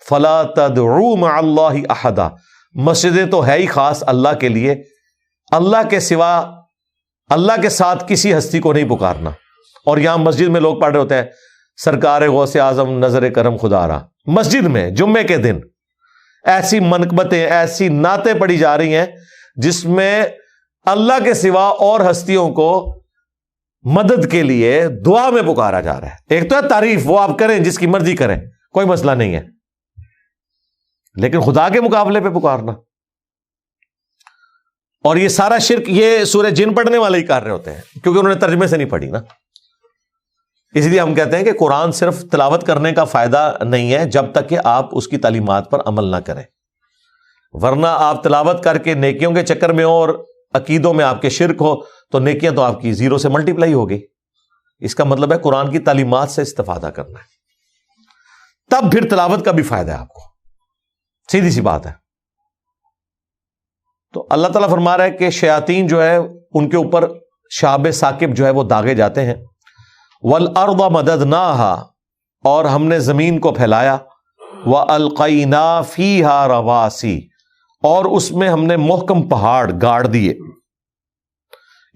فَلَا تَدْعُوا مَعَ اللَّهِ أَحَدًا، مسجدیں تو ہے ہی خاص اللہ کے لیے، اللہ کے سوا اللہ کے ساتھ کسی ہستی کو نہیں پکارنا۔ اور یہاں مسجد میں لوگ پڑھ رہے ہوتے ہیں سرکار غوث اعظم نظر کرم خدا را، مسجد میں جمعے کے دن ایسی منقبتیں، ایسی نعتیں پڑھی جا رہی ہیں جس میں اللہ کے سوا اور ہستیوں کو مدد کے لیے دعا میں پکارا جا رہا ہے۔ ایک تو ہے تعریف، وہ آپ کریں جس کی مرضی کریں، کوئی مسئلہ نہیں ہے، لیکن خدا کے مقابلے پہ پکارنا، اور یہ سارا شرک یہ سورہ جن پڑھنے والے ہی کر رہے ہوتے ہیں، کیونکہ انہوں نے ترجمے سے نہیں پڑھی نا۔ اس لیے ہم کہتے ہیں کہ قرآن صرف تلاوت کرنے کا فائدہ نہیں ہے جب تک کہ آپ اس کی تعلیمات پر عمل نہ کریں، ورنہ آپ تلاوت کر کے نیکیوں کے چکر میں ہو اور عقیدوں میں آپ کے شرک ہو تو نیکیاں تو آپ کی 0 سے ملٹیپلائی ہوگی۔ اس کا مطلب ہے قرآن کی تعلیمات سے استفادہ کرنا ہے، تب پھر تلاوت کا بھی فائدہ ہے آپ کو، سیدھی سی بات ہے۔ تو اللہ تعالیٰ فرما رہا ہے کہ شیاطین جو ہے ان کے اوپر شہاب ثاقب جو ہے وہ داغے جاتے ہیں۔ وَالْأَرْضَ مَدَدْنَاهَا، اور ہم نے زمین کو پھیلایا، وَأَلْقَيْنَا فِيهَا رَوَاسِي، اور اس میں ہم نے محکم پہاڑ گاڑ دیے۔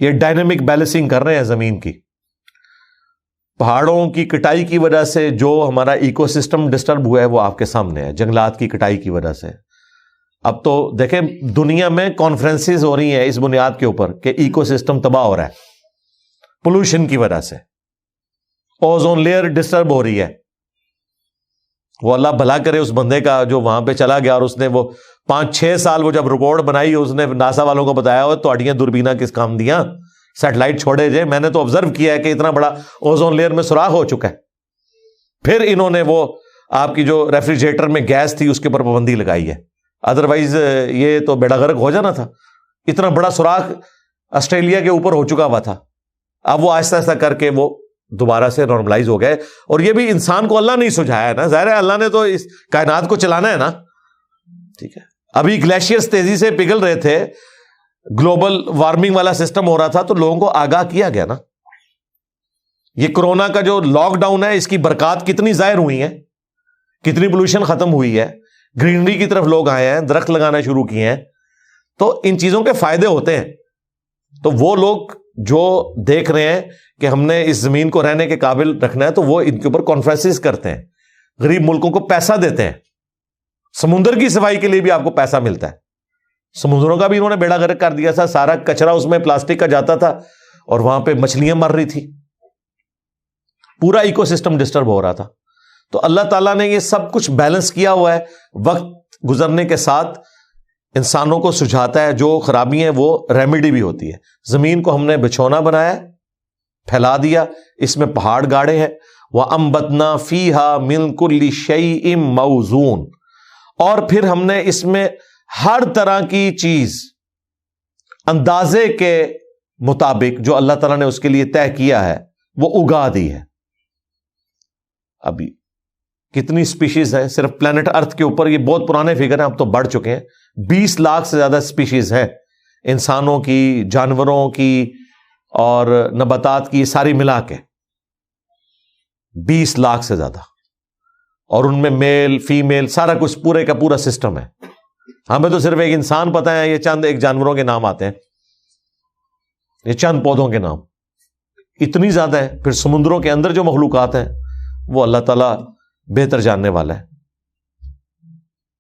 یہ ڈائنامک بیلنسنگ کر رہے ہیں زمین کی، پہاڑوں کی کٹائی کی وجہ سے جو ہمارا ایکو سسٹم ڈسٹرب ہوا ہے وہ آپ کے سامنے ہے، جنگلات کی کٹائی کی وجہ سے۔ اب تو دیکھیں دنیا میں کانفرنسز ہو رہی ہیں اس بنیاد کے اوپر کہ ایکو سسٹم تباہ ہو رہا ہے پولوشن کی وجہ سے، اوزون لیئر ڈسٹرب ہو رہی ہے۔ وہ اللہ بھلا کرے اس بندے کا جو وہاں پہ چلا گیا اور اس نے وہ 5-6 سال وہ جب رپورٹ بنائی، اس نے ناسا والوں کو بتایا ہو تہاڈیاں دوربیناں کس کام دیاں، سیٹلائٹ چھوڑے جے، میں نے تو آبزرو کیا ہے کہ اتنا بڑا اوزون لیئر میں سوراخ ہو چکا ہے۔ پھر انہوں نے وہ آپ کی جو ریفریجریٹر میں گیس تھی اس کے اوپر پابندی لگائی ہے، ادروائز یہ تو بیڑا غرق ہو جانا تھا۔ اتنا بڑا سوراخ آسٹریلیا کے اوپر ہو چکا ہوا تھا، اب وہ آہستہ آہستہ کر کے وہ دوبارہ سے نارملائز ہو گئے۔ اور یہ بھی انسان کو اللہ نہیں سجھایا ہے نا، ظاہر ہے اللہ نے تو اس کائنات کو چلانا ہے نا، ٹھیک ہے۔ ابھی گلیشیئرز تیزی سے پگھل رہے تھے، گلوبل وارمنگ والا سسٹم ہو رہا تھا، تو لوگوں کو آگاہ کیا گیا نا۔ یہ کورونا کا جو لاک ڈاؤن ہے اس کی برکات کتنی ظاہر ہوئی ہیں، کتنی پولوشن ختم ہوئی ہے، گرینری کی طرف لوگ آئے ہیں، درخت لگانا شروع کیے ہیں، تو ان چیزوں کے فائدے ہوتے ہیں۔ تو وہ لوگ جو دیکھ رہے ہیں کہ ہم نے اس زمین کو رہنے کے قابل رکھنا ہے تو وہ ان کے اوپر کانفرنسز کرتے ہیں، غریب ملکوں کو پیسہ دیتے ہیں، سمندر کی صفائی کے لیے بھی آپ کو پیسہ ملتا ہے۔ سمندروں کا بھی انہوں نے بیڑا غرق کر دیا تھا، سارا کچرا اس میں پلاسٹک کا جاتا تھا اور وہاں پہ مچھلیاں مر رہی تھی، پورا ایکو سسٹم ڈسٹرب ہو رہا تھا۔ تو اللہ تعالیٰ نے یہ سب کچھ بیلنس کیا ہوا ہے، وقت گزرنے کے ساتھ انسانوں کو سجھاتا ہے، جو خرابی ہیں وہ ریمیڈی بھی ہوتی ہے۔ زمین کو ہم نے بچھونا بنایا، پھیلا دیا، اس میں پہاڑ گاڑے ہیں، وَأَنبَتْنَا فِيهَا مِن كُلِّ شَيْءٍ مَوْزُونٍ، اور پھر ہم نے اس میں ہر طرح کی چیز اندازے کے مطابق جو اللہ تعالیٰ نے اس کے لیے طے کیا ہے وہ اگا دی ہے. ابھی کتنی سپیشیز ہیں صرف پلانٹ ارتھ کے اوپر؟ یہ بہت پرانے فگر ہیں، اب تو بڑھ چکے ہیں. 20 لاکھ سے زیادہ سپیشیز ہیں انسانوں کی، جانوروں کی اور نباتات کی، ساری ملا کے 20 لاکھ سے زیادہ. اور ان میں میل فیمیل سارا کچھ پورے کا پورا سسٹم ہے. ہمیں تو صرف ایک انسان پتہ ہے، یہ چند ایک جانوروں کے نام آتے ہیں، یہ چند پودوں کے نام. اتنی زیادہ ہے. پھر سمندروں کے اندر جو مخلوقات ہیں وہ اللہ تعالیٰ بہتر جاننے والا ہے.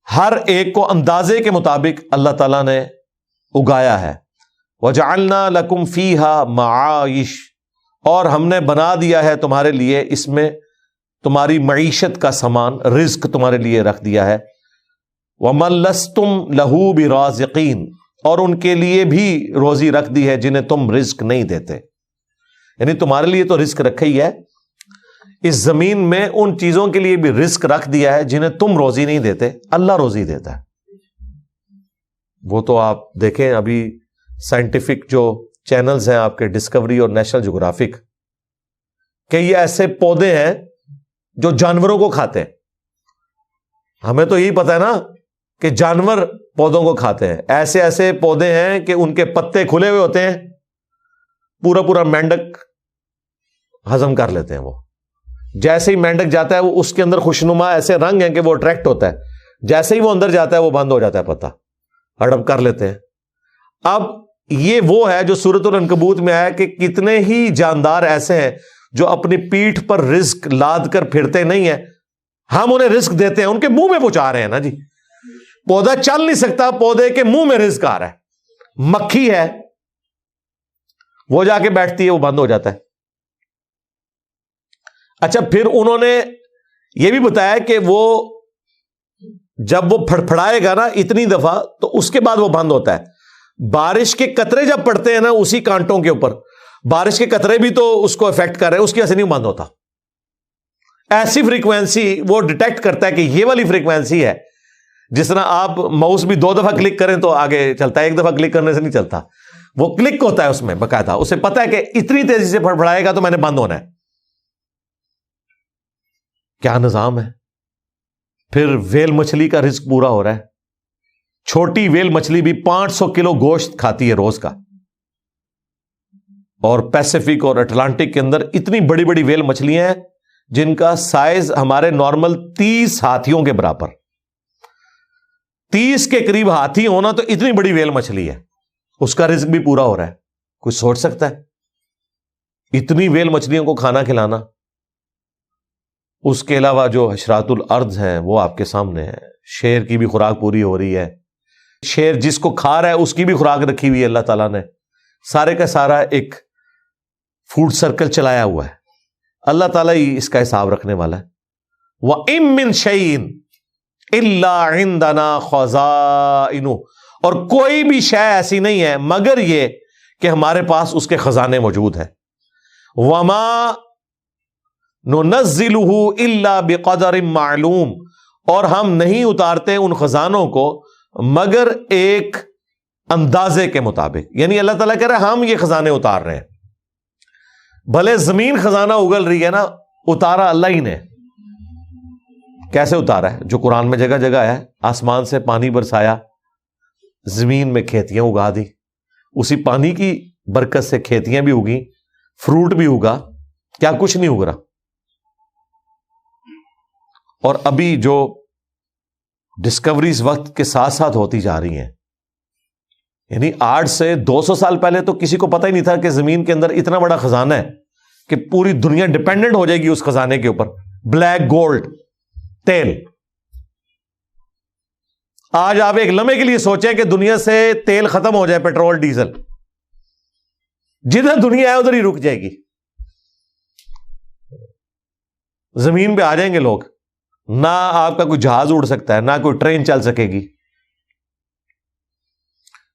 ہر ایک کو اندازے کے مطابق اللہ تعالیٰ نے اگایا ہے. وَجَعَلْنَا لَكُمْ فِيهَا مَعَائِشْ، اور ہم نے بنا دیا ہے تمہارے لیے اس میں تمہاری معیشت کا سامان، رزق تمہارے لیے رکھ دیا ہے. وَمَن لَسْتُمْ لَهُ بِرَازِقِينَ، اور ان کے لیے بھی روزی رکھ دی ہے جنہیں تم رزق نہیں دیتے. یعنی تمہارے لیے تو رزق رکھا ہی ہے، اس زمین میں ان چیزوں کے لیے بھی رزق رکھ دیا ہے جنہیں تم روزی نہیں دیتے، اللہ روزی دیتا ہے. وہ تو آپ دیکھیں ابھی سائنٹیفک جو چینلز ہیں آپ کے ڈسکوری اور نیشنل جغرافک، کہ یہ ایسے پودے ہیں جو جانوروں کو کھاتے ہیں. ہمیں تو یہی پتا ہے نا کہ جانور پودوں کو کھاتے ہیں. ایسے ایسے پودے ہیں کہ ان کے پتے کھلے ہوئے ہوتے ہیں، پورا پورا مینڈک ہضم کر لیتے ہیں. وہ جیسے ہی مینڈک جاتا ہے وہ اس کے اندر خوشنما ایسے رنگ ہیں کہ وہ اٹریکٹ ہوتا ہے، جیسے ہی وہ اندر جاتا ہے وہ بند ہو جاتا ہے، پتا ہڑپ کر لیتے ہیں. اب یہ وہ ہے جو سورۃ العنکبوت میں آیا کہ کتنے ہی جاندار ایسے ہیں جو اپنی پیٹھ پر رزق لاد کر پھرتے نہیں ہیں، ہم انہیں رزق دیتے ہیں، ان کے منہ میں پہنچا رہے ہیں نا جی. پودا چل نہیں سکتا، پودے کے منہ میں رزق آ رہا ہے. مکھی ہے، وہ جا کے بیٹھتی ہے، وہ بند ہو جاتا ہے. اچھا پھر انہوں نے یہ بھی بتایا کہ وہ جب وہ پھڑپھڑائے گا نا اتنی دفعہ تو اس کے بعد وہ بند ہوتا ہے. بارش کے قطرے جب پڑتے ہیں نا اسی کانٹوں کے اوپر، بارش کے قطرے بھی تو اس کو افیکٹ کر رہے ہیں، اس کی وجہ سے نہیں بند ہوتا. ایسی فریکوینسی وہ ڈیٹیکٹ کرتا ہے کہ یہ والی فریکوینسی ہے. جس طرح آپ ماؤس بھی 2 دفعہ کلک کریں تو آگے چلتا ہے، 1 دفعہ کلک کرنے سے نہیں چلتا، وہ کلک ہوتا ہے اس میں باقاعدہ. اسے پتا ہے کہ اتنی تیزی سے پھڑپھڑائے گا تو میں نے بند ہونا ہے. کیا نظام ہے. پھر ویل مچھلی کا رزق پورا ہو رہا ہے. چھوٹی ویل مچھلی بھی 500 کلو گوشت کھاتی ہے روز کا. اور پیسیفک اور اٹلانٹک کے اندر اتنی بڑی بڑی ویل مچھلیاں ہیں جن کا سائز ہمارے نارمل 30 ہاتھیوں کے برابر، 30 کے قریب ہاتھی ہونا تو اتنی بڑی ویل مچھلی ہے، اس کا رزق بھی پورا ہو رہا ہے. کوئی سوچ سکتا ہے اتنی ویل مچھلیوں کو کھانا کھلانا. اس کے علاوہ جو حشرات الارض ہیں وہ آپ کے سامنے ہیں. شیر کی بھی خوراک پوری ہو رہی ہے. شیر جس کو کھا رہا ہے اس کی بھی خوراک رکھی ہوئی ہے اللہ تعالیٰ نے. سارے کا سارا ایک فوڈ سرکل چلایا ہوا ہے. اللہ تعالیٰ ہی اس کا حساب رکھنے والا ہے. وَإِن مِّن شَيْءٍ إِلَّا عِندَنَا خَزَائِنُهُ، اور کوئی بھی شے ایسی نہیں ہے مگر یہ کہ ہمارے پاس اس کے خزانے موجود ہیں. وَمَا نُنَزِّلُهُ إِلَّا بِقَدَرٍ مَّعْلُومٍ، اور ہم نہیں اتارتے ان خزانوں کو مگر ایک اندازے کے مطابق. یعنی اللہ تعالیٰ کہہ رہا ہے ہم یہ خزانے اتار رہے ہیں. بھلے زمین خزانہ اگل رہی ہے نا، اتارا اللہ ہی نے. کیسے اتارا ہے؟ جو قرآن میں جگہ جگہ ہے، آسمان سے پانی برسایا، زمین میں کھیتیاں اگا دی، اسی پانی کی برکت سے کھیتیاں بھی اگیں، فروٹ بھی اگا. کیا کچھ نہیں اگ رہا. اور ابھی جو ڈسکوریز وقت کے ساتھ ساتھ ہوتی جا رہی ہیں، یعنی 8 سے 200 سال پہلے تو کسی کو پتہ ہی نہیں تھا کہ زمین کے اندر اتنا بڑا خزانہ ہے کہ پوری دنیا ڈیپینڈنٹ ہو جائے گی اس خزانے کے اوپر. بلیک گولڈ، تیل. آج آپ ایک لمحے کے لیے سوچیں کہ دنیا سے تیل ختم ہو جائے، پیٹرول ڈیزل، جدھر دنیا ہے ادھر ہی رک جائے گی. زمین پہ آ جائیں گے لوگ. نہ آپ کا کوئی جہاز اڑ سکتا ہے، نہ کوئی ٹرین چل سکے گی،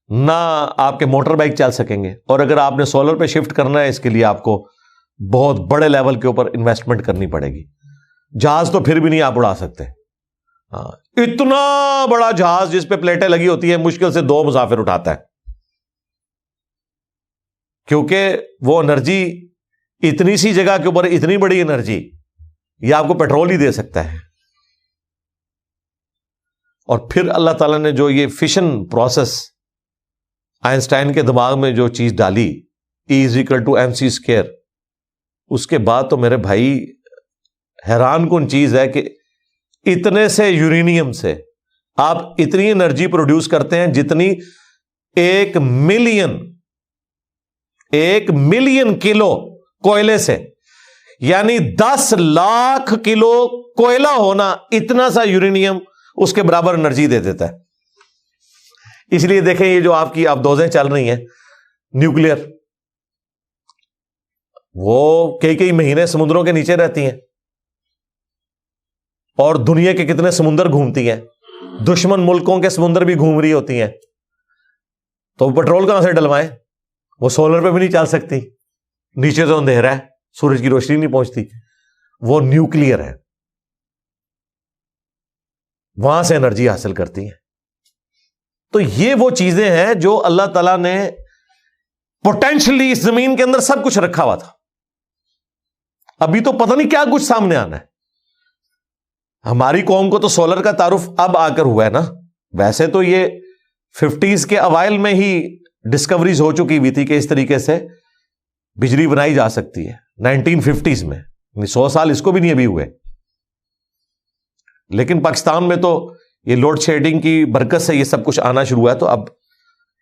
نہ آپ کے موٹر بائک چل سکیں گے. اور اگر آپ نے سولر پہ شفٹ کرنا ہے اس کے لیے آپ کو بہت بڑے لیول کے اوپر انویسٹمنٹ کرنی پڑے گی. جہاز تو پھر بھی نہیں آپ اڑا سکتے. ہاں، اتنا بڑا جہاز جس پہ پلیٹیں لگی ہوتی ہیں مشکل سے 2 مسافر اٹھاتا ہے، کیونکہ وہ انرجی اتنی سی جگہ کے اوپر اتنی بڑی انرجی یہ آپ کو پیٹرول ہی دے سکتا ہے۔ اور پھر اللہ تعالیٰ نے جو یہ فشن پروسیس آئنسٹائن کے دماغ میں جو چیز ڈالی E=mc²، اس کے بعد تو میرے بھائی حیران کن چیز ہے کہ اتنے سے یورینیم سے آپ اتنی انرجی پروڈیوس کرتے ہیں جتنی 1 ملین کلو کوئلے سے، یعنی 10 لاکھ کلو کوئلہ ہونا اتنا سا یورینیم اس کے برابر انرجی دے دیتا ہے۔ اس لیے دیکھیں یہ جو آپ کی آبدوزیں چل رہی ہیں نیوکلیر، وہ کئی مہینے سمندروں کے نیچے رہتی ہیں اور دنیا کے کتنے سمندر گھومتی ہیں، دشمن ملکوں کے سمندر بھی گھوم رہی ہوتی ہیں، تو پیٹرول کہاں سے ڈلوائیں؟ وہ سولر پہ بھی نہیں چل سکتی، نیچے تو اندھیرا ہے، سورج کی روشنی نہیں پہنچتی، وہ نیوکلیر ہے، وہاں سے انرجی حاصل کرتی ہیں۔ تو یہ وہ چیزیں ہیں جو اللہ تعالیٰ نے پوٹینشلی اس زمین کے اندر سب کچھ رکھا ہوا تھا، ابھی تو پتہ نہیں کیا کچھ سامنے آنا ہے۔ ہماری قوم کو تو سولر کا تعارف اب آ کر ہوا ہے نا، ویسے تو یہ 50s کے اوائل میں ہی ڈسکوریز ہو چکی ہوئی تھی کہ اس طریقے سے بجلی بنائی جا سکتی ہے، 1950s میں، 100 سال اس کو بھی نہیں ابھی ہوئے۔ لیکن پاکستان میں تو یہ لوڈ شیڈنگ کی برکت سے یہ سب کچھ آنا شروع ہوا ہے، تو اب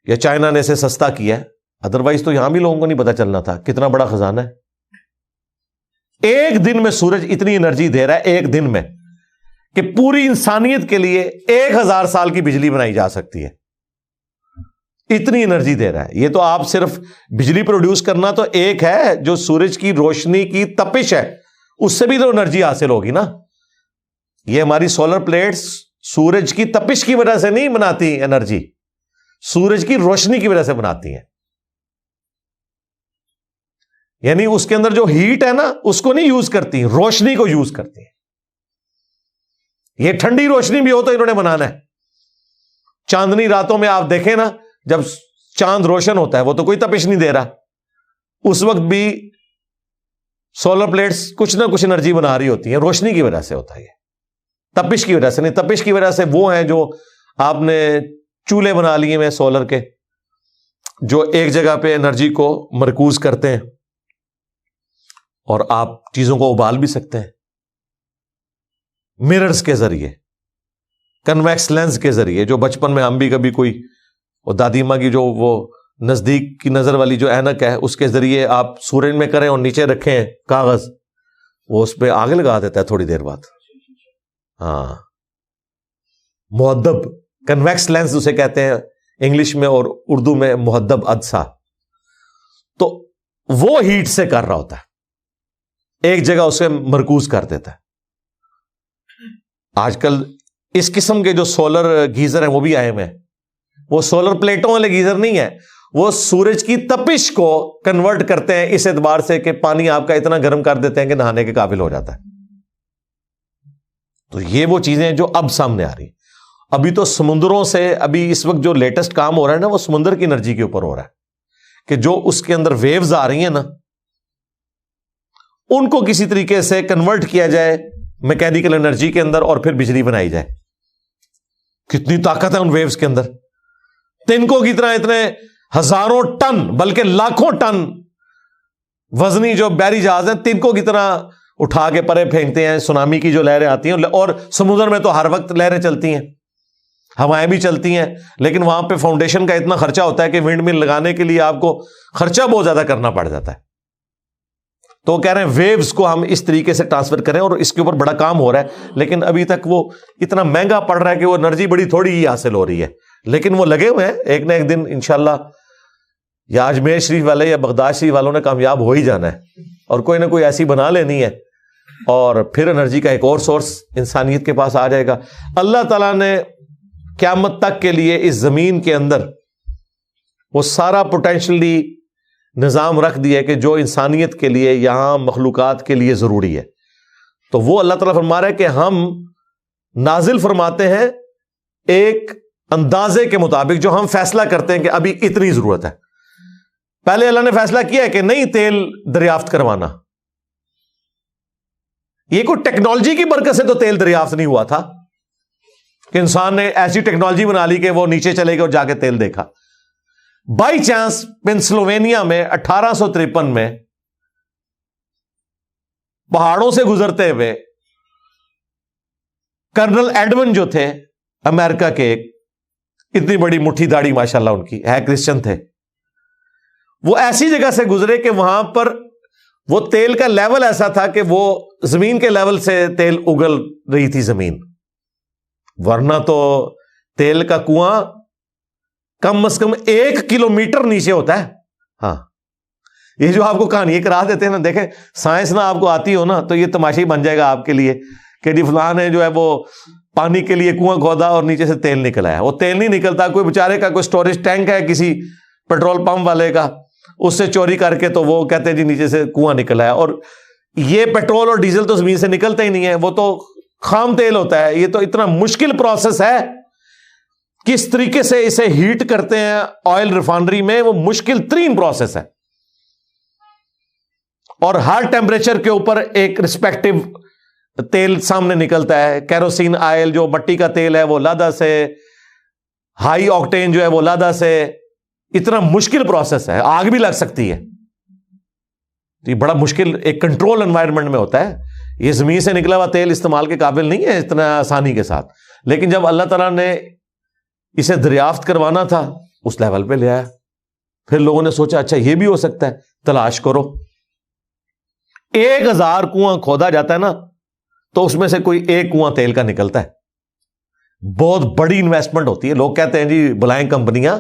یہ چائنا نے اسے سستا کیا ہے، ادروائز تو یہاں بھی لوگوں کو نہیں پتا چلنا تھا کتنا بڑا خزانہ ہے۔ ایک دن میں سورج اتنی انرجی دے رہا ہے، ایک دن میں، کہ پوری انسانیت کے لیے 1000 سال کی بجلی بنائی جا سکتی ہے، اتنی انرجی دے رہا ہے۔ یہ تو آپ صرف بجلی پروڈیوس کرنا تو ایک ہے، جو سورج کی روشنی کی تپش ہے اس سے بھی تو انرجی حاصل ہوگی نا۔ یہ ہماری سولر پلیٹس سورج کی تپش کی وجہ سے نہیں بناتی انرجی، سورج کی روشنی کی وجہ سے بناتی ہیں، یعنی اس کے اندر جو ہیٹ ہے نا اس کو نہیں یوز کرتی، روشنی کو یوز کرتی ہیں۔ یہ ٹھنڈی روشنی بھی ہو تو انہوں نے بنانا ہے۔ چاندنی راتوں میں آپ دیکھیں نا، جب چاند روشن ہوتا ہے وہ تو کوئی تپش نہیں دے رہا، اس وقت بھی سولر پلیٹس کچھ نہ کچھ انرجی بنا رہی ہوتی ہیں، روشنی کی وجہ سے ہوتا ہے، یہ تپش کی وجہ سے نہیں۔ تپش کی وجہ سے وہ ہیں جو آپ نے چولہے بنا لیے ہیں سولر کے، جو ایک جگہ پہ انرجی کو مرکوز کرتے ہیں اور آپ چیزوں کو ابال بھی سکتے ہیں مررز کے ذریعے، کنویکس لینز کے ذریعے، جو بچپن میں ہم بھی کبھی کوئی وہ دادی ماں کی جو وہ نزدیک کی نظر والی جو اینک ہے اس کے ذریعے آپ سورج میں کریں اور نیچے رکھیں کاغذ، وہ اس پہ آگ لگا دیتا ہے تھوڑی دیر بعد۔ ہاں، مہذب کنویکس لینز اسے کہتے ہیں انگلش میں اور اردو میں مہذب عدسہ۔ تو وہ ہیٹ سے کر رہا ہوتا ہے، ایک جگہ اسے مرکوز کر دیتا ہے۔ آج کل اس قسم کے جو سولر گیزر ہیں وہ بھی آئے ہوئے ہیں، وہ سولر پلیٹوں والے گیزر نہیں ہے، وہ سورج کی تپش کو کنورٹ کرتے ہیں اس اعتبار سے کہ پانی آپ کا اتنا گرم کر دیتے ہیں کہ نہانے کے قابل ہو جاتا ہے۔ تو یہ وہ چیزیں جو اب سامنے آ رہی ہیں۔ ابھی تو سمندروں سے، ابھی اس وقت جو لیٹسٹ کام ہو رہا ہے نا وہ سمندر کی انرجی کے اوپر ہو رہا ہے، کہ جو اس کے اندر ویوز آ رہی ہیں نا ان کو کسی طریقے سے کنورٹ کیا جائے میکینیکل انرجی کے اندر اور پھر بجلی بنائی جائے۔ کتنی طاقت ہے ان ویوز کے اندر، تنکوں کی طرح اتنے ہزاروں ٹن بلکہ لاکھوں ٹن وزنی جو بحری جہاز ہیں تنکوں کی طرح اٹھا کے پرے پھینکتے ہیں، سونامی کی جو لہریں آتی ہیں، اور سمندر میں تو ہر وقت لہریں چلتی ہیں، ہوائیں بھی چلتی ہیں، لیکن وہاں پہ فاؤنڈیشن کا اتنا خرچہ ہوتا ہے کہ ونڈ مل لگانے کے لیے آپ کو خرچہ بہت زیادہ کرنا پڑ جاتا ہے۔ تو وہ کہہ رہے ہیں ویوز کو ہم اس طریقے سے ٹرانسفر کریں، اور اس کے اوپر بڑا کام ہو رہا ہے، لیکن ابھی تک وہ اتنا مہنگا پڑ رہا ہے کہ وہ انرجی بڑی تھوڑی ہی حاصل ہو رہی ہے، لیکن وہ لگے ہوئے ہیں، ایک نہ ایک دن انشاءاللہ یا اجمیر شریف والے یا بغداد شریف والوں نے کامیاب ہو ہی جانا ہے اور کوئی نہ کوئی ایسی بنا لینی ہے، اور پھر انرجی کا ایک اور سورس انسانیت کے پاس آ جائے گا۔ اللہ تعالیٰ نے قیامت تک کے لیے اس زمین کے اندر وہ سارا پوٹینشلی نظام رکھ دیا ہے کہ جو انسانیت کے لیے، یہاں مخلوقات کے لیے ضروری ہے۔ تو وہ اللہ تعالیٰ فرما رہا ہے کہ ہم نازل فرماتے ہیں ایک اندازے کے مطابق جو ہم فیصلہ کرتے ہیں کہ ابھی اتنی ضرورت ہے. پہلے اللہ نے فیصلہ کیا ہے کہ نہیں تیل دریافت کروانا. یہ کوئی ٹیکنالوجی کی برکت سے تو تیل دریافت نہیں ہوا تھا کہ انسان نے ایسی ٹیکنالوجی بنا لی کہ وہ نیچے چلے گئے اور جا کے تیل دیکھا. بائی چانس پینسلوینیا میں 1853 میں پہاڑوں سے گزرتے ہوئے کرنل ایڈمن جو تھے امریکہ کے، ایک اتنی بڑی مٹھی داڑھی ماشاءاللہ ان کی، ہے کرسچن تھے، وہ ایسی جگہ سے گزرے کہ وہاں پر وہ تیل کا لیول ایسا تھا کہ وہ زمین کے لیول سے تیل اگل رہی تھی زمین، ورنہ تو تیل کا کنواں کم از کم 1 کلومیٹر نیچے ہوتا ہے. ہاں، یہ جو آپ کو کہانی کرا دیتے ہیں نا، دیکھیں سائنس نہ آپ کو آتی ہو نا تو یہ تماشا ہی بن جائے گا آپ کے لیے کہ جی فلاں نے جو ہے وہ پانی کے لیے کنواں کھودا اور نیچے سے تیل نکل آیا. وہ تیل نہیں نکلتا، کوئی بیچارے کا کوئی سٹوریج ٹینک ہے کسی پیٹرول پمپ والے کا، اس سے چوری کر کے تو وہ کہتے ہیں جی نیچے سے کنواں نکل آیا. اور یہ پیٹرول اور ڈیزل تو زمین سے نکلتا ہی نہیں ہے، وہ تو خام تیل ہوتا ہے. یہ تو اتنا مشکل پروسیس ہے، کس طریقے سے اسے ہیٹ کرتے ہیں آئل ریفائنری میں، وہ مشکل ترین پروسیس ہے. اور ہر ٹیمپریچر کے اوپر ایک رسپیکٹو تیل سامنے نکلتا ہے. کیروسین آئل جو مٹی کا تیل ہے وہ علیحدہ سے، ہائی آکٹین جو ہے وہ علیحدہ سے. اتنا مشکل پروسیس ہے، آگ بھی لگ سکتی ہے. یہ بڑا مشکل ایک کنٹرول انوائرمنٹ میں ہوتا ہے. یہ زمین سے نکلا ہوا تیل استعمال کے قابل نہیں ہے اتنا آسانی کے ساتھ. لیکن جب اللہ تعالیٰ نے اسے دریافت کروانا تھا اس لیول پہ لے آیا. پھر لوگوں نے سوچا اچھا یہ بھی ہو سکتا ہے، تلاش کرو. 1000 کنواں کھودا جاتا ہے نا تو اس میں سے کوئی ایک کنواں تیل کا نکلتا ہے. بہت بڑی انویسٹمنٹ ہوتی ہے. لوگ کہتے ہیں جی بلائیں کمپنیاں،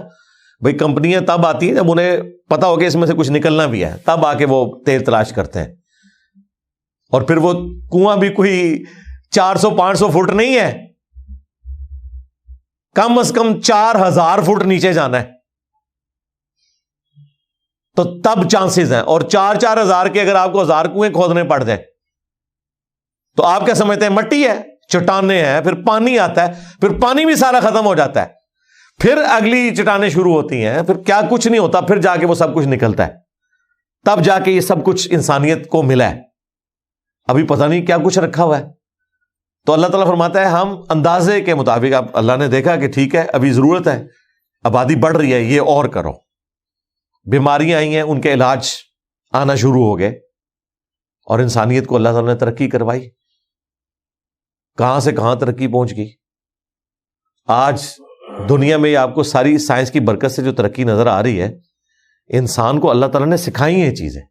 بھائی کمپنیاں تب آتی ہیں جب انہیں پتا ہو کہ اس میں سے کچھ نکلنا بھی ہے، تب آ کے وہ تیل تلاش کرتے ہیں. اور پھر وہ کنواں بھی کوئی 400-500 فٹ نہیں ہے، کم از کم 4000 فٹ نیچے جانا ہے تو تب چانسز ہیں. اور 4-4 ہزار کے اگر آپ کو 1000 کنویں کھودنے پڑ جائیں تو آپ کیا سمجھتے ہیں؟ مٹی ہے، چٹانیں ہیں، پھر پانی آتا ہے، پھر پانی بھی سارا ختم ہو جاتا ہے، پھر اگلی چٹانیں شروع ہوتی ہیں، پھر کیا کچھ نہیں ہوتا، پھر جا کے وہ سب کچھ نکلتا ہے. تب جا کے یہ سب کچھ انسانیت کو ملا ہے. ابھی پتہ نہیں کیا کچھ رکھا ہوا ہے. تو اللہ تعالیٰ فرماتا ہے ہم اندازے کے مطابق، اب اللہ نے دیکھا کہ ٹھیک ہے ابھی ضرورت ہے، آبادی بڑھ رہی ہے، یہ اور کرو. بیماریاں آئی ہیں، ان کے علاج آنا شروع ہو گئے، اور انسانیت کو اللہ تعالیٰ نے ترقی کروائی. کہاں سے کہاں ترقی پہنچ گئی. آج دنیا میں آپ کو ساری سائنس کی برکت سے جو ترقی نظر آ رہی ہے، انسان کو اللہ تعالیٰ نے سکھائی ہیں چیزیں.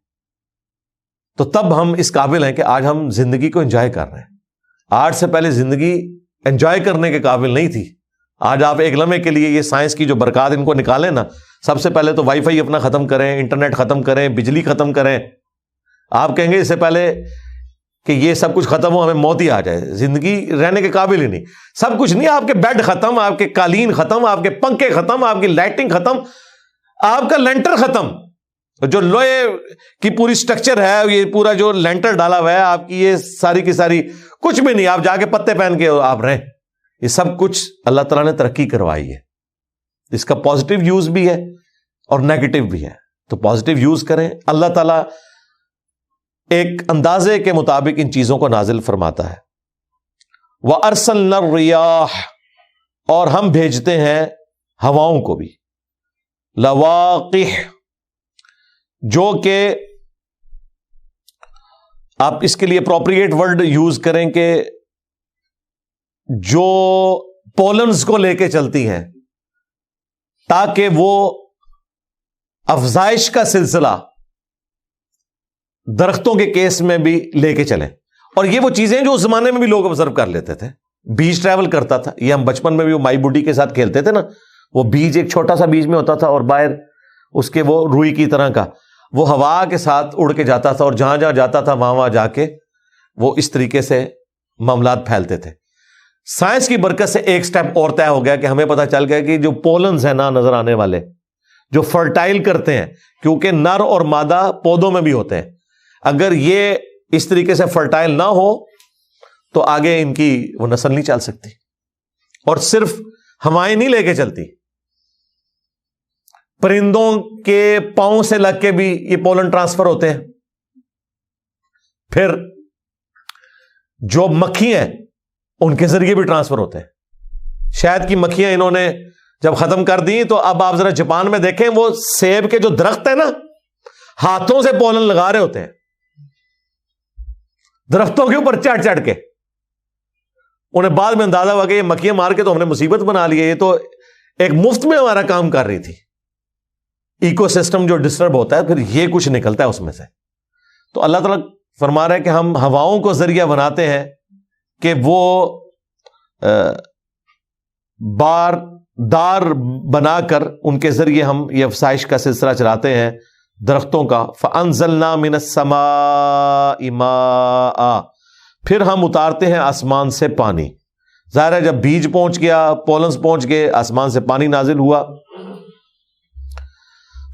تو تب ہم اس قابل ہیں کہ آج ہم زندگی کو انجوائے کر رہے ہیں. آج سے پہلے زندگی انجوائے کرنے کے قابل نہیں تھی. آج آپ ایک لمحے کے لیے یہ سائنس کی جو برکات ان کو نکالیں نا، سب سے پہلے تو وائی فائی اپنا ختم کریں، انٹرنیٹ ختم کریں، بجلی ختم کریں. آپ کہیں گے اس سے پہلے کہ یہ سب کچھ ختم ہو ہمیں موت ہی آ جائے، زندگی رہنے کے قابل ہی نہیں. سب کچھ نہیں، آپ کے بیڈ ختم، آپ کے قالین ختم، آپ کے پنکھے ختم، آپ کی لائٹنگ ختم، آپ کا لینٹر ختم. جو لوہے کی پوری سٹرکچر ہے، یہ پورا جو لینٹر ڈالا ہوا ہے آپ کی، یہ ساری کی ساری کچھ بھی نہیں. آپ جا کے پتے پہن کے آپ رہیں. یہ سب کچھ اللہ تعالیٰ نے ترقی کروائی ہے. اس کا پازیٹیو یوز بھی ہے اور نیگیٹو بھی ہے. تو پازیٹیو یوز کریں. اللہ تعالیٰ ایک اندازے کے مطابق ان چیزوں کو نازل فرماتا ہے. وَأَرْسَلْنَا الرِّيَاحَ، اور ہم بھیجتے ہیں ہواؤں کو بھی. لَوَاقِحَ، جو کہ آپ اس کے لیے اپروپریٹ ورڈ یوز کریں کہ جو پولنز کو لے کے چلتی ہیں، تاکہ وہ افزائش کا سلسلہ درختوں کے کیس میں بھی لے کے چلیں. اور یہ وہ چیزیں جو اس زمانے میں بھی لوگ آبزرو کر لیتے تھے. بیج ٹریول کرتا تھا. یہ ہم بچپن میں بھی وہ مائی بڈی کے ساتھ کھیلتے تھے نا، وہ بیج ایک چھوٹا سا بیج میں ہوتا تھا اور باہر اس کے وہ روئی کی طرح کا، وہ ہوا کے ساتھ اڑ کے جاتا تھا اور جہاں جہاں جاتا تھا وہاں جا کے وہ اس طریقے سے معاملات پھیلتے تھے. سائنس کی برکت سے ایک سٹیپ اور طے ہو گیا کہ ہمیں پتہ چل گیا کہ جو پولنز ہیں نا نظر آنے والے، جو فرٹائل کرتے ہیں، کیونکہ نر اور مادہ پودوں میں بھی ہوتے ہیں، اگر یہ اس طریقے سے فرٹائل نہ ہو تو آگے ان کی وہ نسل نہیں چل سکتی. اور صرف ہوائیں نہیں لے کے چلتی، پرندوں کے پاؤں سے لگ کے بھی یہ پولن ٹرانسفر ہوتے ہیں. پھر جو مکھی ہیں ان کے ذریعے بھی ٹرانسفر ہوتے ہیں. شہد کی مکھیاں انہوں نے جب ختم کر دی تو اب آپ ذرا جاپان میں دیکھیں، وہ سیب کے جو درخت ہیں نا، ہاتھوں سے پولن لگا رہے ہوتے ہیں درختوں کے اوپر چڑھ چڑھ کے. انہیں بعد میں اندازہ ہوا کہ یہ مکھیاں مار کے تو ہم نے مصیبت بنا لی ہے، یہ تو ایک مفت میں ہمارا کام کر رہی تھی. ایکو سسٹم جو ڈسٹرب ہوتا ہے پھر یہ کچھ نکلتا ہے اس میں سے. تو اللہ تعالیٰ فرما رہا ہے کہ ہم ہواؤں کو ذریعہ بناتے ہیں کہ وہ بار دار بنا کر ان کے ذریعے ہم یہ افزائش کا سلسلہ چلاتے ہیں درختوں کا. فَأَنزَلْنَا مِنَ السَّمَاءِ مَاءً، پھر ہم اتارتے ہیں آسمان سے پانی. ظاہر ہے جب بیج پہنچ گیا، پولنز پہنچ گئے، آسمان سے پانی نازل ہوا.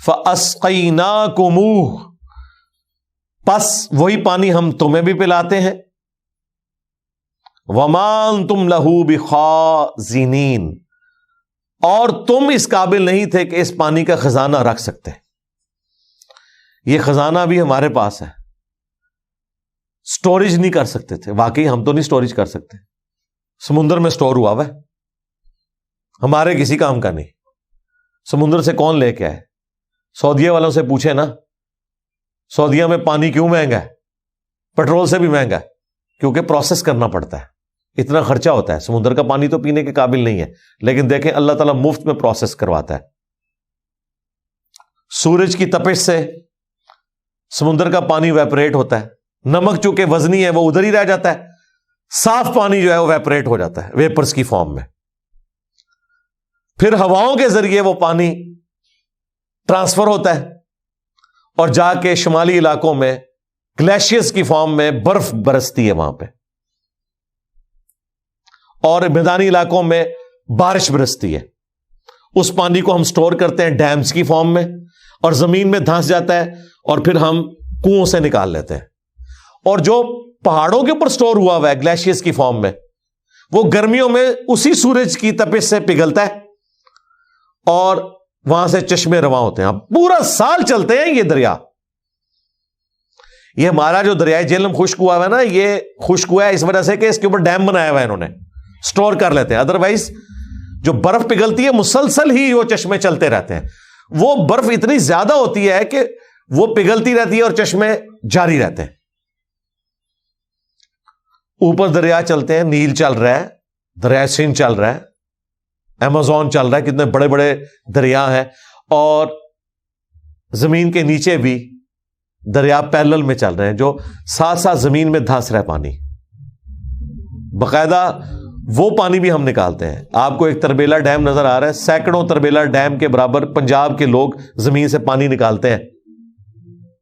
فَأَسْقَيْنَاكُمُوهُ، پس وہی پانی ہم تمہیں بھی پلاتے ہیں. وَمَا أَنْتُمْ لَهُ بِخَازِنِينَ، اور تم اس قابل نہیں تھے کہ اس پانی کا خزانہ رکھ سکتے. یہ خزانہ بھی ہمارے پاس ہے، سٹوریج نہیں کر سکتے تھے. واقعی ہم تو نہیں سٹوریج کر سکتے، سمندر میں سٹور ہوا ہے، ہمارے کسی کام کا نہیں. سمندر سے کون لے کے آئے؟ سعودیہ والوں سے پوچھے نا، سعودیہ میں پانی کیوں مہنگا ہے؟ پیٹرول سے بھی مہنگا ہے، کیونکہ پروسیس کرنا پڑتا ہے، اتنا خرچہ ہوتا ہے. سمندر کا پانی تو پینے کے قابل نہیں ہے، لیکن دیکھیں اللہ تعالیٰ مفت میں پروسیس کرواتا ہے. سورج کی تپش سے سمندر کا پانی ویپریٹ ہوتا ہے. نمک چونکہ وزنی ہے وہ ادھر ہی رہ جاتا ہے، صاف پانی جو ہے وہ ویپریٹ ہو جاتا ہے ویپرز کی فارم میں. پھر ہواؤں کے ذریعے وہ پانی ٹرانسفر ہوتا ہے اور جا کے شمالی علاقوں میں گلیشیئرز کی فارم میں برف برستی ہے وہاں پہ، اور میدانی علاقوں میں بارش برستی ہے. اس پانی کو ہم سٹور کرتے ہیں ڈیمز کی فارم میں، اور زمین میں دھنس جاتا ہے اور پھر ہم کنووں سے نکال لیتے ہیں. اور جو پہاڑوں کے اوپر سٹور ہوا ہے گلیشیئرز کی فارم میں، وہ گرمیوں میں اسی سورج کی تپش سے پگھلتا ہے اور وہاں سے چشمے رواں ہوتے ہیں. اب پورا سال چلتے ہیں یہ دریا. یہ ہمارا جو دریائے جہلم خشک ہوا ہے نا، یہ خشک ہوا ہے اس وجہ سے کہ اس کے اوپر ڈیم بنایا ہوا ہے انہوں نے، سٹور کر لیتے ہیں. ادروائز جو برف پگھلتی ہے مسلسل ہی وہ چشمے چلتے رہتے ہیں. وہ برف اتنی زیادہ ہوتی ہے کہ وہ پگھلتی رہتی ہے اور چشمے جاری رہتے ہیں. اوپر دریا چلتے ہیں، نیل چل رہا ہے، دریائے سندھ چل رہا ہے، ایمیزون چل رہا ہے، کتنے بڑے بڑے دریا ہیں. اور زمین کے نیچے بھی دریا پیرلل میں چل رہے ہیں جو ساتھ ساتھ زمین میں دھنس رہا ہے پانی. باقاعدہ وہ پانی بھی ہم نکالتے ہیں. آپ کو ایک تربیلا ڈیم نظر آ رہا ہے، سینکڑوں تربیلا ڈیم کے برابر پنجاب کے لوگ زمین سے پانی نکالتے ہیں،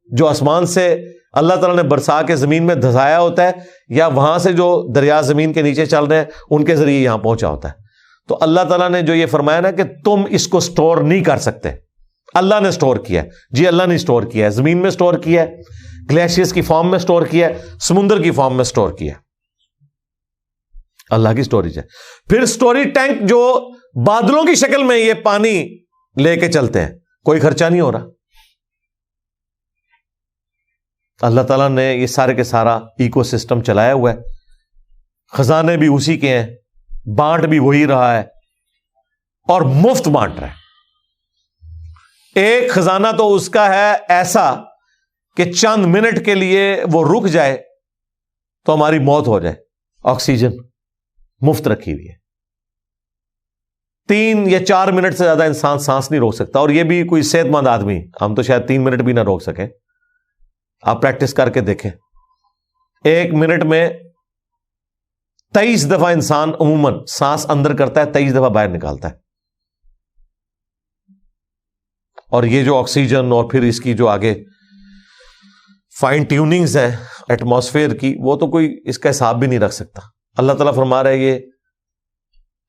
جو آسمان سے اللہ تعالیٰ نے برسا کے زمین میں دھسایا ہوتا ہے، یا وہاں سے جو دریا زمین کے نیچے چل رہے ہیں ان کے ذریعے یہاں پہنچا ہوتا ہے. تو اللہ تعالیٰ نے جو یہ فرمایا نا کہ تم اس کو سٹور نہیں کر سکتے، اللہ نے سٹور کیا ہے. جی اللہ نے سٹور کیا ہے، زمین میں سٹور کیا ہے، گلیشیئرز کی فارم میں سٹور کیا ہے، سمندر کی فارم میں سٹور کیا ہے. اللہ کی سٹوریج ہے. پھر سٹوری ٹینک جو بادلوں کی شکل میں یہ پانی لے کے چلتے ہیں، کوئی خرچہ نہیں ہو رہا. اللہ تعالیٰ نے یہ سارے کے سارا ایکو سسٹم چلایا ہوا ہے. خزانے بھی اسی کے ہیں، بانٹ بھی وہی رہا ہے اور مفت بانٹ رہا ہے. ایک خزانہ تو اس کا ہے ایسا کہ چند منٹ کے لیے وہ رک جائے تو ہماری موت ہو جائے. آکسیجن مفت رکھی ہوئی ہے. 3 یا 4 منٹ سے زیادہ انسان سانس نہیں روک سکتا، اور یہ بھی کوئی صحت مند آدمی، ہم تو شاید 3 منٹ بھی نہ روک سکیں. آپ پریکٹس کر کے دیکھیں. 1 منٹ میں 23 دفعہ انسان عموماً سانس اندر کرتا ہے، 23 دفعہ باہر نکالتا ہے. اور یہ جو آکسیجن اور پھر اس کی جو آگے فائن ٹیوننگز ہیں ایٹماسفیئر کی، وہ تو کوئی اس کا حساب بھی نہیں رکھ سکتا. اللہ تعالیٰ فرما رہے یہ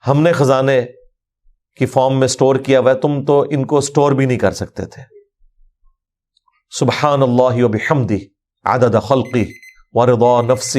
ہم نے خزانے کی فارم میں سٹور کیا ہوا ہے، تم تو ان کو سٹور بھی نہیں کر سکتے تھے. سبحان اللہ وبحمدہ عدد خلقہ ورضا نفسہ